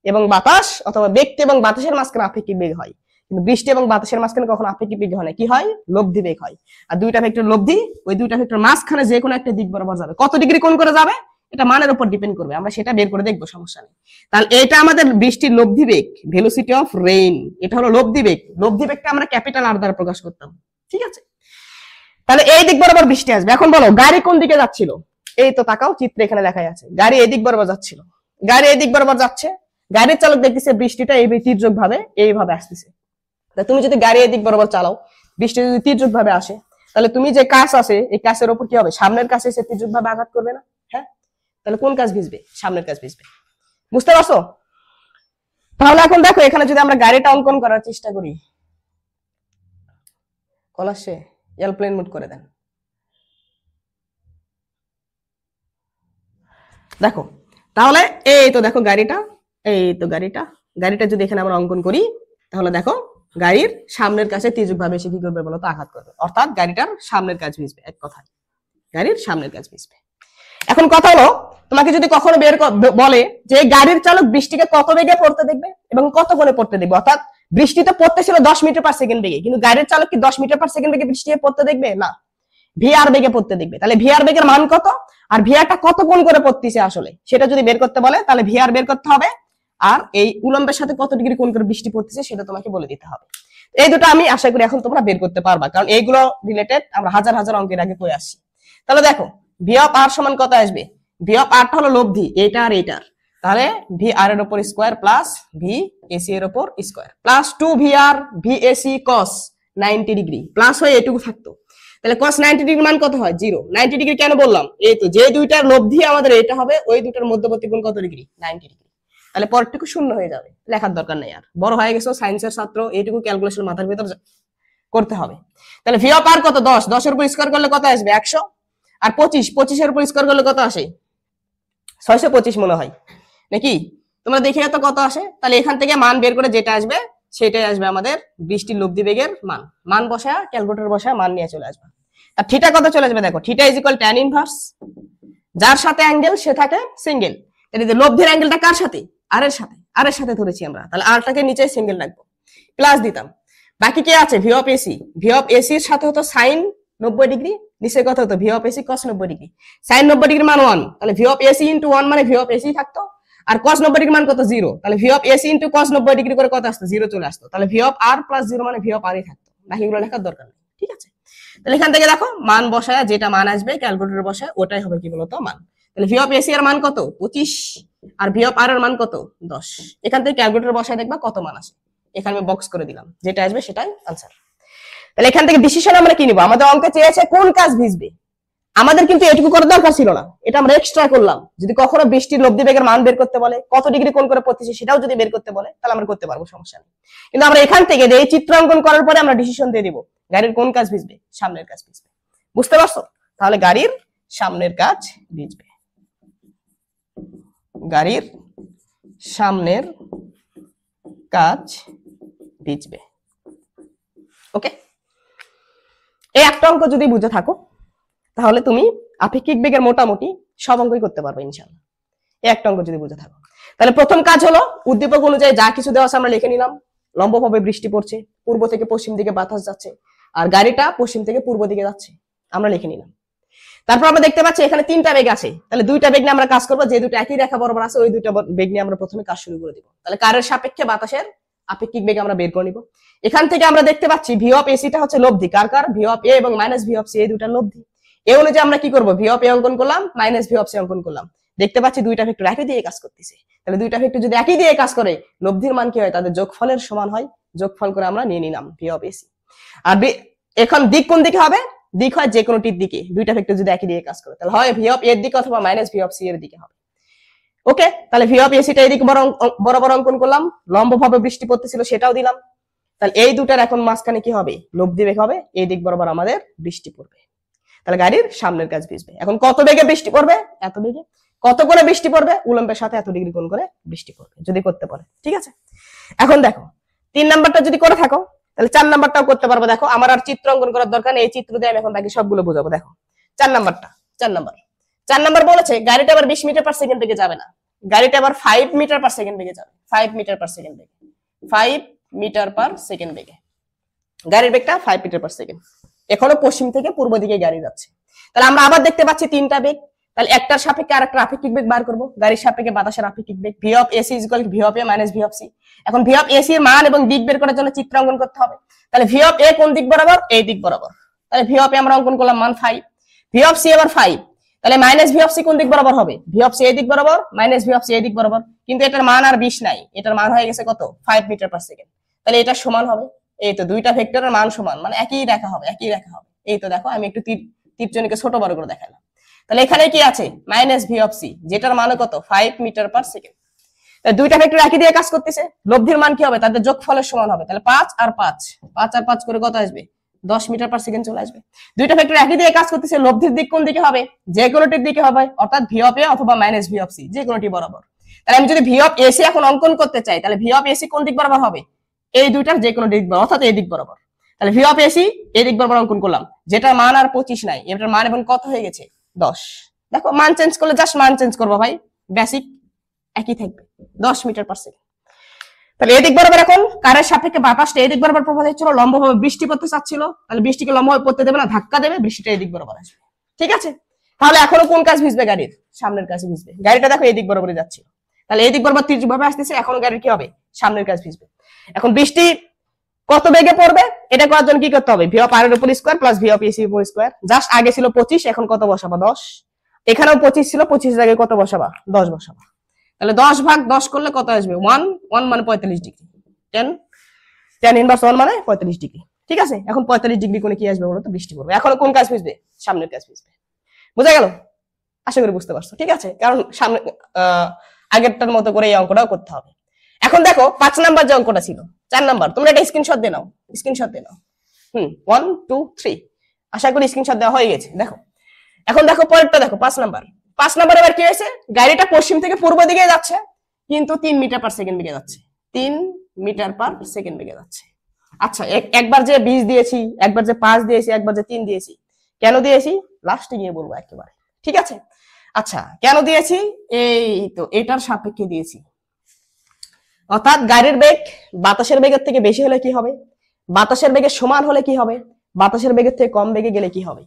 এবং বাতাস অথবা ব্যক্তি এবং বাতাসের মাঝখানে আপেক্ষিক বেগ হয়, কিন্তু বৃষ্টি এবং বাতাসের মাঝখানে কখনো আপেক্ষিক বেগ হয় না, কি হয়, লব্ধি বেগ হয়। আর দুইটা ভেক্টর লব্ধি, ওই দুইটা ভেক্টর মাঝখানে যে কোনো একটা দিক বরাবর যাবে, কত ডিগ্রি কোণ করে যাবে এটা মানের উপর ডিপেন্ড করবে, আমরা সেটা বের করে দেখবো, সমস্যা নেই। তাহলে এটা আমাদের বৃষ্টির লব্ধি বেগ, ভেলোসিটি অফ রেইন, এটা হলো লব্ধি বেগ। লব্ধি বেগটা আমরা ক্যাপিটাল আর দ্বারা প্রকাশ করতাম, ঠিক আছে। তাহলে এই দিক বরাবর বৃষ্টি আসবে। এখন বলো গাড়ি কোন দিকে যাচ্ছিল, এই তো তাকাও, চিত্রে এখানে লেখাই আছে, গাড়ি এই দিক বরাবর যাচ্ছিল, গাড়ি এই দিক বরাবর যাচ্ছে, গাড়ির চালক দেখতেছে বৃষ্টিটা এই তির্যক ভাবে এইভাবে আসতেছে। তুমি যদি গাড়ি এই দিক বরাবর চালাও, বৃষ্টি যদি তির্যক ভাবে আসে, তাহলে তুমি যে কাঁচ আছে এই কাঁচের উপর কি হবে, সামনের কাছে এসে তির্যক ভাবে আঘাত করবে না, হ্যাঁ, তাহলে কোন কাঁচ ভিজবে, সামনের কাঁচ ভিজবে, বুঝতে পারছো। তাহলে এখন দেখো এখানে যদি আমরা গাড়িটা অঙ্কন করার চেষ্টা করি, কলাসে এয়ারপ্লেন মোড করে দেন। দেখো তাহলে এই তো দেখো গাড়িটা, এই তো গাড়িটা যদি এখানে আমরা অঙ্কন করি, তাহলে দেখো গাড়ির সামনের কাছে তির্যক ভাবে এসে কি করবে বলো তো, আঘাত করবে, অর্থাৎ গাড়িটার সামনের কাজ ভিজবে, এক কথায় গাড়ির সামনের কাজ ভিজবে। এখন কথা হলো, তোমাকে যদি কখনো বলে যে গাড়ির চালক বৃষ্টিকে কত বেগে পড়তে দেখবে এবং কত কোণে পড়তে দেখবে, অর্থাৎ বৃষ্টিতে পড়তেছিল 10 মিটার পার সেকেন্ড বেগে, কিন্তু গাড়ির চালক কি 10 মিটার পার সেকেন্ড বেগে বৃষ্টিকে পড়তে দেখবে, না, ভিআর বেগে পড়তে দেখবে। তাহলে ভিআর বেগের মান কত আর ভিআরটা কত কোণ করে পড়তেছে আসলে সেটা যদি বের করতে বলে, তাহলে ভিআর বের করতে হবে, আর এই উলম্বের সাথে কত ডিগ্রি কোণ করে বৃষ্টি পড়তেছে সেটা তোমাকে বলে দিতে হবে। এই দুটো আমি আশা করি এখন তোমরা বের করতে পারবা, কারণ এইগুলো রিলেটেড আমরা হাজার হাজার অঙ্কের আগে করে আসছি। তাহলে দেখো ভি অফ আর সমান কত আসবে, ভি অফ আরটা হলো লব্ধি এটা আর এটার, তাহলে ভি আর এর উপর স্কয়ার প্লাস ভি এসি এর উপর square plus 2 V R V AC cos 90 degree plus হয়ে এটুকু থাকতো। তাহলে cos 90 ডিগ্রি মান কত হয় 0। 90 ডিগ্রি কেন বললাম, এই তো যে দুইটার লব্ধি আমাদের এটা হবে ওই দুইটার মধ্যবর্তী কোণ কত ডিগ্রি 90 ডিগ্রি। তাহলে পরটুকু শূন্য হয়ে যাবে, লেখার দরকার নেই আর, বড় হয়ে গেছো সায়েন্সের ছাত্র, এইটুকু ক্যালকুলেশন মাথার ভিতর করতে হবে। তাহলে ভি অফ আর কত 10, 10 এর উপর স্কয়ার করলে কত আসবে 100, আর 25, 25 এর উপর স্কয়ার করলে কত আসে 625 মনে হয় নাকি, তোমরা দেখে তো কত আসে। তাহলে এখান থেকে মান বের করে যেটা আসবে সেটাই আসবে আমাদের বৃষ্টির লব্ধি বেগের মান। মান বসায় ক্যালকুলেটর বসায় মান নিয়ে চলে আসবে। আর থিটা কত চলে আসবে দেখো, theta is equal tan inverse, যার সাথে অ্যাঙ্গেল সে থাকে সিঙ্গেল। তাহলে লব্ধির অ্যাঙ্গেলটা কার সাথে, আর এর সাথে ধরেছি আমরা, তাহলে আরটাকে নিচে সিঙ্গেল রাখবো প্লাস দিতাম। বাকি কে আছে V of AC, V of AC এর সাথে হতো সাইন 90 ডিগ্রি, নিচে কত হতো V of AC cos 90 degree. Sine 90 degree মান 1, তাহলে ভি অফ এসি ইনটু 1 মানে ভি অফ এসি থাকতো, আর cos 90 ডিগ্রি মান কত 0, তাহলে V of AC into cos 90 degree করে কত আসতো 0 চলে আসতো, তাহলে ভি অফ আর প্লাস 0 মানে ভি অফ আর ই থাকতো, বাকিগুলো লেখার দরকার নেই। ঠিক আছে, তাহলে এখান থেকে দেখো মান বসায় যেটা মান আসবে ক্যালকুলেটরে বসায় ওটাই হবে কি বলতো মান। তাহলে ভি অফ এসি এর মান কত 25 আর ভি অফ আর এর মান কত 10, এখান থেকে ক্যালকুলেটর বসায় দেখবা কত মান আসে, এখানে আমি বক্স করে দিলাম, যেটা আসবে সেটাই আনসার। তাহলে এখান থেকে ডিসিশন আমরা কি নিব, আমাদের অঙ্কে চেয়েছে কোন কাজ ভিজবে, আমাদের কিন্তু এটুকু করার দরকার ছিল না, এটা আমরা এক্সট্রা করলাম। যদি কখনো বৃষ্টির লব্ধি বেগের মান বের করতে বলে, কত ডিগ্রি কোণ করে পড়তেছে সেটাও যদি বের করতে বলে তাহলে আমরা করতে পারবো, সমস্যা নেই। কিন্তু আমরা এখান থেকে এই চিত্র অঙ্কন করার পরে আমরা ডিসিশন দিয়ে দিব গাড়ির কোন কাজ ভিজবে, সামনের কাজ ভিজবে। বুঝতে পারছো, তাহলে গাড়ির সামনের কাজ ভিজবে, গাড়ির সামনের কাজ ভিজবে। ওকে, এই একটা অঙ্ক যদি বুঝে থাকো তাহলে তুমি আপেক্ষিক বেগের মোটামুটি সব অঙ্কই করতে পারবে ইনশাআল্লাহ, এই একটা অঙ্ক যদি বুঝে থাকো। তাহলে প্রথম কাজ হলো উদ্দীপক অনুযায়ী যা কিছু দেওয়া আছে আমরা লিখে নিলাম। লম্বভাবে বৃষ্টি পড়ছে, পূর্ব থেকে পশ্চিম দিকে বাতাস যাচ্ছে, আর গাড়িটা পশ্চিম থেকে পূর্ব দিকে যাচ্ছে, আমরা লিখে নিলাম। তারপর আমরা দেখতে পাচ্ছি এখানে তিনটা বেগ আছে, তাহলে দুইটা বেগ নিয়ে আমরা কাজ করবো, যে দুটো একই রেখা বরাবর আছে ওই দুইটা বেগ নিয়ে আমরা প্রথমে কাজ শুরু করে দিব। তাহলে কারের সাপেক্ষে বাতাসের আপেক্ষিক বেগ আমরা বের করে নিব। এখান থেকে আমরা দেখতে পাচ্ছি ভি অফ এসিটা হচ্ছে লব্ধি, কার কার ভি অফ এ এবং মাইনাস ভি অফ সি, এই দুটা লব্ধি। এ অনুযায়ী আমরা কি করব, ভি অফ এ অঙ্কন করলাম, মাইনাস ভি অফ সি অঙ্কন করলাম। দেখতে পাচ্ছি দুইটা ভেক্টর একই দিয়ে কাজ করতেছে, তাহলে দুইটা ভেক্টর যদি একই দিয়ে কাজ করে লব্ধির মান কি হয়, তাদের যোগফলের সমান হয়। যোগফল করে আমরা নিয়ে নিলাম ভি অফ এসি। আর এখন দিক কোন দিকে হবে, দিক হয় যে কোনোটির দিকে, দুইটা ভেক্টর যদি একই দিয়ে কাজ করে তাহলে হয় ভি অফ এর দিকে অথবা মাইনাস ভি অফ সি এর দিকে হবে। ওকে, তাহলে ভি অফ এসিটা এইদিকে বরাবর অঙ্কন করলাম, লম্বভাবে বৃষ্টি পড়তেছিল সেটাও দিলাম। তাহলে এই দুটার এখন মাঝখানে কি হবে, লব্ধি বেগ হবে, এই দিক বরাবর আমাদের বৃষ্টি পড়বে। তাহলে গাড়ির সামনের কাজ ভিজবে। এখন কত বেগে বৃষ্টি পড়বে, এত বেগে। কত করে বৃষ্টি পড়বে, উলম্বের সাথে এত ডিগ্রি কোণ করে বৃষ্টি পড়বে যদি করতে পারে। ঠিক আছে, এখন দেখো 3 নাম্বারটা যদি করে থাকো তাহলে 4 নাম্বারটাও করতে পারবো। দেখো আমার আর চিত্র অঙ্কন করার দরকার নেই, এই চিত্র দিয়ে আমি এখন বাকি সবগুলো বোঝাবো। দেখো 4 নাম্বার বলেছে গাড়িটা আবার 20 মিটার পার সেকেন্ড বেগে যাবে না, গাড়িটা আবার 5 মিটার পার সেকেন্ড বেগে যাবে। 5 মিটার পার সেকেন্ড বেগে, 5 মিটার পার সেকেন্ড বেগে, গাড়ির বেগটা 5 মিটার পার সেকেন্ড। এখনো পশ্চিম থেকে পূর্ব দিকে গাড়ি যাচ্ছে। তাহলে আমরা আবার দেখতে পাচ্ছি তিনটা বেগ, তাহলে একটার সাপেক্ষে আরেকটা আপেক্ষিক বেগ বার করব। গাড়ির সাপেক্ষে বাতাসের আপেক্ষিক বেগ V of AC is equal to V of A minus V of C. এখন ভি অফ এসি এর মান এবং দিক বের করার জন্য চিত্র অঙ্কন করতে হবে। তাহলে ভি অফ এ কোন দিক বরাবর, এই দিক বরাবর, তাহলে ভি অফ এ আমরা অঙ্কন করলাম মান 5, ভি অফ সি আবার 5, তাহলে মাইনাস ভি অফ সি কোন দিক বরাবর হবে, ভি অফ সি এই দিক বরাবর, মাইনাস ভি অফ সি এই দিক বরাবর। কিন্তু এটার মান আর 20 নাই, এটার মান হয়ে গেছে কত 5 মিটার পার সেকেন্ড। তাহলে এটা সমান হবে, এই তো দুইটা ভেক্টরের মান সমান, মানে একই রেখা হবে, একই রেখা হবে। এই তো দেখো আমি একটু তীরজনিকে ছোট বড় করে দেখালাম। তাহলে এখানে কি আছে মাইনাস ভি অফ সি, যেটার মান কত 5 মিটার পার সেকেন্ড। তাহলে দুইটা ভেক্টর একই দিয়ে কাজ করতেছে, লব্ধির মান কি হবে, তাদের যোগফলের সমান হবে। তাহলে 5 আর 5 করে কত আসবে 10 মিটার পার সেকেন্ড চলে আসবে। দুইটা ভেক্টর একই দিয়ে কাজ করতেছে, লব্ধির দিক কোন দিকে হবে, যে কোনোটির দিকে হবে, অর্থাৎ ভি অফ এ অথবা মাইনাস ভি অফ সি, যে কোনোটি বরাবর। তাহলে আমি যদি ভি অফ এসি এখন অঙ্কন করতে চাই তাহলে ভি অফ এসি কোন দিক বরাবর হবে, এই দুইটার যে কোনো দিক বরাবর, অর্থাৎ এই দিক বরাবর। তাহলে ভি অফ এসি এই দিক বরাবর অঙ্কন করলাম, যেটার মান আর 25 নাই, এটার মান এবং কত হয়ে গেছে 10। দেখো মান চেঞ্জ করলে জাস্ট মান চেঞ্জ করবো ভাই, বেসিক একই থাকবে 10 মিটার পার সেকেন্ড। তাহলে এই দিক বরাবর এখন কারের সাপেক্ষে বাতাসটা এই দিক বরাবর প্রবাহিত হচ্ছিল, লম্বভাবে বৃষ্টি পড়তে চাচ্ছিল, তাহলে বৃষ্টিকে লম্বভাবে পড়তে দেবে না, ধাক্কা দেবে, বৃষ্টিটা এই দিক বরাবর আসবে। ঠিক আছে, তাহলে এখনো কোন কাজ ভিজবে, গাড়ির সামনের কাজ ভিজবে। গাড়িটা দেখো এই দিক বরাবরই যাচ্ছিল, তাহলে এই দিক বরাবর তীর্যক ভাবে আসতেছে, এখন গাড়ির কি হবে সামনের কাজ ভিজবে। এখন বৃষ্টি কত বেগে পড়বে এটা করার জন্য কি করতে হবে, ভি অফ আর এর উপর square plus V of AC উপর স্কয়ার। জাস্ট আগে ছিল 25, এখন কত বসাবা 10, এখানেও 25 ছিল, 25 এর আগে কত বসাবা 10 বসাবা। তাহলে 10 ভাগ 10 করলে কত আসবে 1, 1 মানে 45 ডিগ্রি, 10 tan ইনভার্স 1 মানে 45 ডিগ্রি। ঠিক আছে, এখন 45 ডিগ্রি কোণে কি আসবে বলো তো, বৃষ্টি পড়বে। এখন কোন কাজ বুঝবে, সামনের কাজ বুঝবে। বুঝা গেল? আশা করি বুঝতে পারছো। ঠিক আছে, কারণ সামনে আগেরটার মতো করে এই অঙ্কটাও করতে হবে। এখন দেখো 5 নাম্বার যে অঙ্কটা ছিল, 4 নাম্বার, তোমরা এটা স্ক্রিনশট দিয়ে নাও, স্ক্রিনশট দিয়ে নাও। 1 2 3, আশা করি স্ক্রিনশট দেওয়া হয়ে গেছে। দেখো এখন দেখো পরেরটা দেখো, 5 নাম্বার। 5 নাম্বার এবার কি হয়েছে, গাড়িটা পশ্চিম থেকে পূর্ব দিকে যাচ্ছে, কিন্তু 3 মিটার পার সেকেন্ড বেগে যাচ্ছে, 3 মিটার পার সেকেন্ড বেগে যাচ্ছে। আচ্ছা, একবার যে 20 দিয়েছি, একবার যে 5 দিয়েছি, একবার যে 3 দিয়েছি, কেন দিয়েছি লাস্টে গিয়ে বলবো একেবারে। ঠিক আছে, আচ্ছা কেন দিয়েছি, এই তো এটার সাপেক্ষে দিয়েছি। অর্থাৎ গাড়ির বেগ বাতাসের বেগের থেকে বেশি হলে কি হবে, বাতাসের বেগের সমান হলে কি হবে, বাতাসের বেগের থেকে কম বেগে গেলে কি হবে।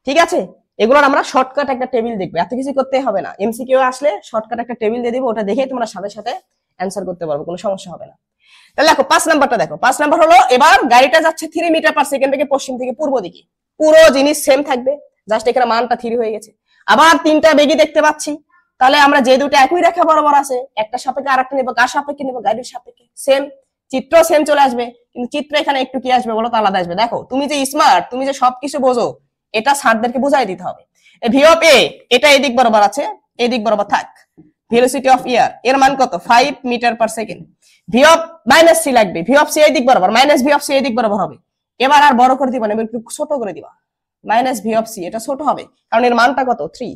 ঠিক আছে, এগুলোর আমরা শর্টকাট একটা টেবিল দেখবো, এত কিছু করতে হবে না। এমসিকিউ আসলে শর্টকাট একটা টেবিল দিয়ে দিব, ওটা দেখেই তোমরা সাথে সাথে অ্যান্সার করতে পারবে, কোনো সমস্যা হবে না। তাহলে দেখো 5 নাম্বারটা দেখো, 5 নাম্বার হলো এবার গাড়িটা যাচ্ছে 3 মিটার পার সেকেন্ড থেকে পশ্চিম থেকে পূর্ব দিকে, পুরো জিনিস সেম থাকবে, জাস্ট এখানে মানটা 3 হয়ে গেছে। আবার 3টা বেগই দেখতে পাচ্ছি, তাহলে আমরা যে দুটো একই রেখা বরাবর আছে, একটা সাপেক্ষে আরেকটা নেব, কার সাপেক্ষে নেব, গাড়ির সাপেক্ষে, সেম চিত্র সেম চলে আসবে, কিন্তু চিত্র এখানে একটু কি আসবে বলো তো, আলাদা আসবে। দেখো তুমি যে স্মার্ট, তুমি যে সবকিছু বোঝো, এটা স্যারদেরকে বুঝাই দিতে হবে। ভি অফ এ এটা এই দিক বরাবর আছে, এই দিক বরাবর থাক। ভেলোসিটি অফ এয়ার এর মান কত 5 metre per second. V of minus C লাগবে, ভি অফ সি এই দিক বরাবর, মাইনাস ভি অফ সি এই দিক বরাবর হবে। এবার আর বড় করে দিবা না, একটু ছোট করে দিবা, মাইনাস ভি অফ সি এটা ছোট হবে, কারণ এর মানটা কত 3।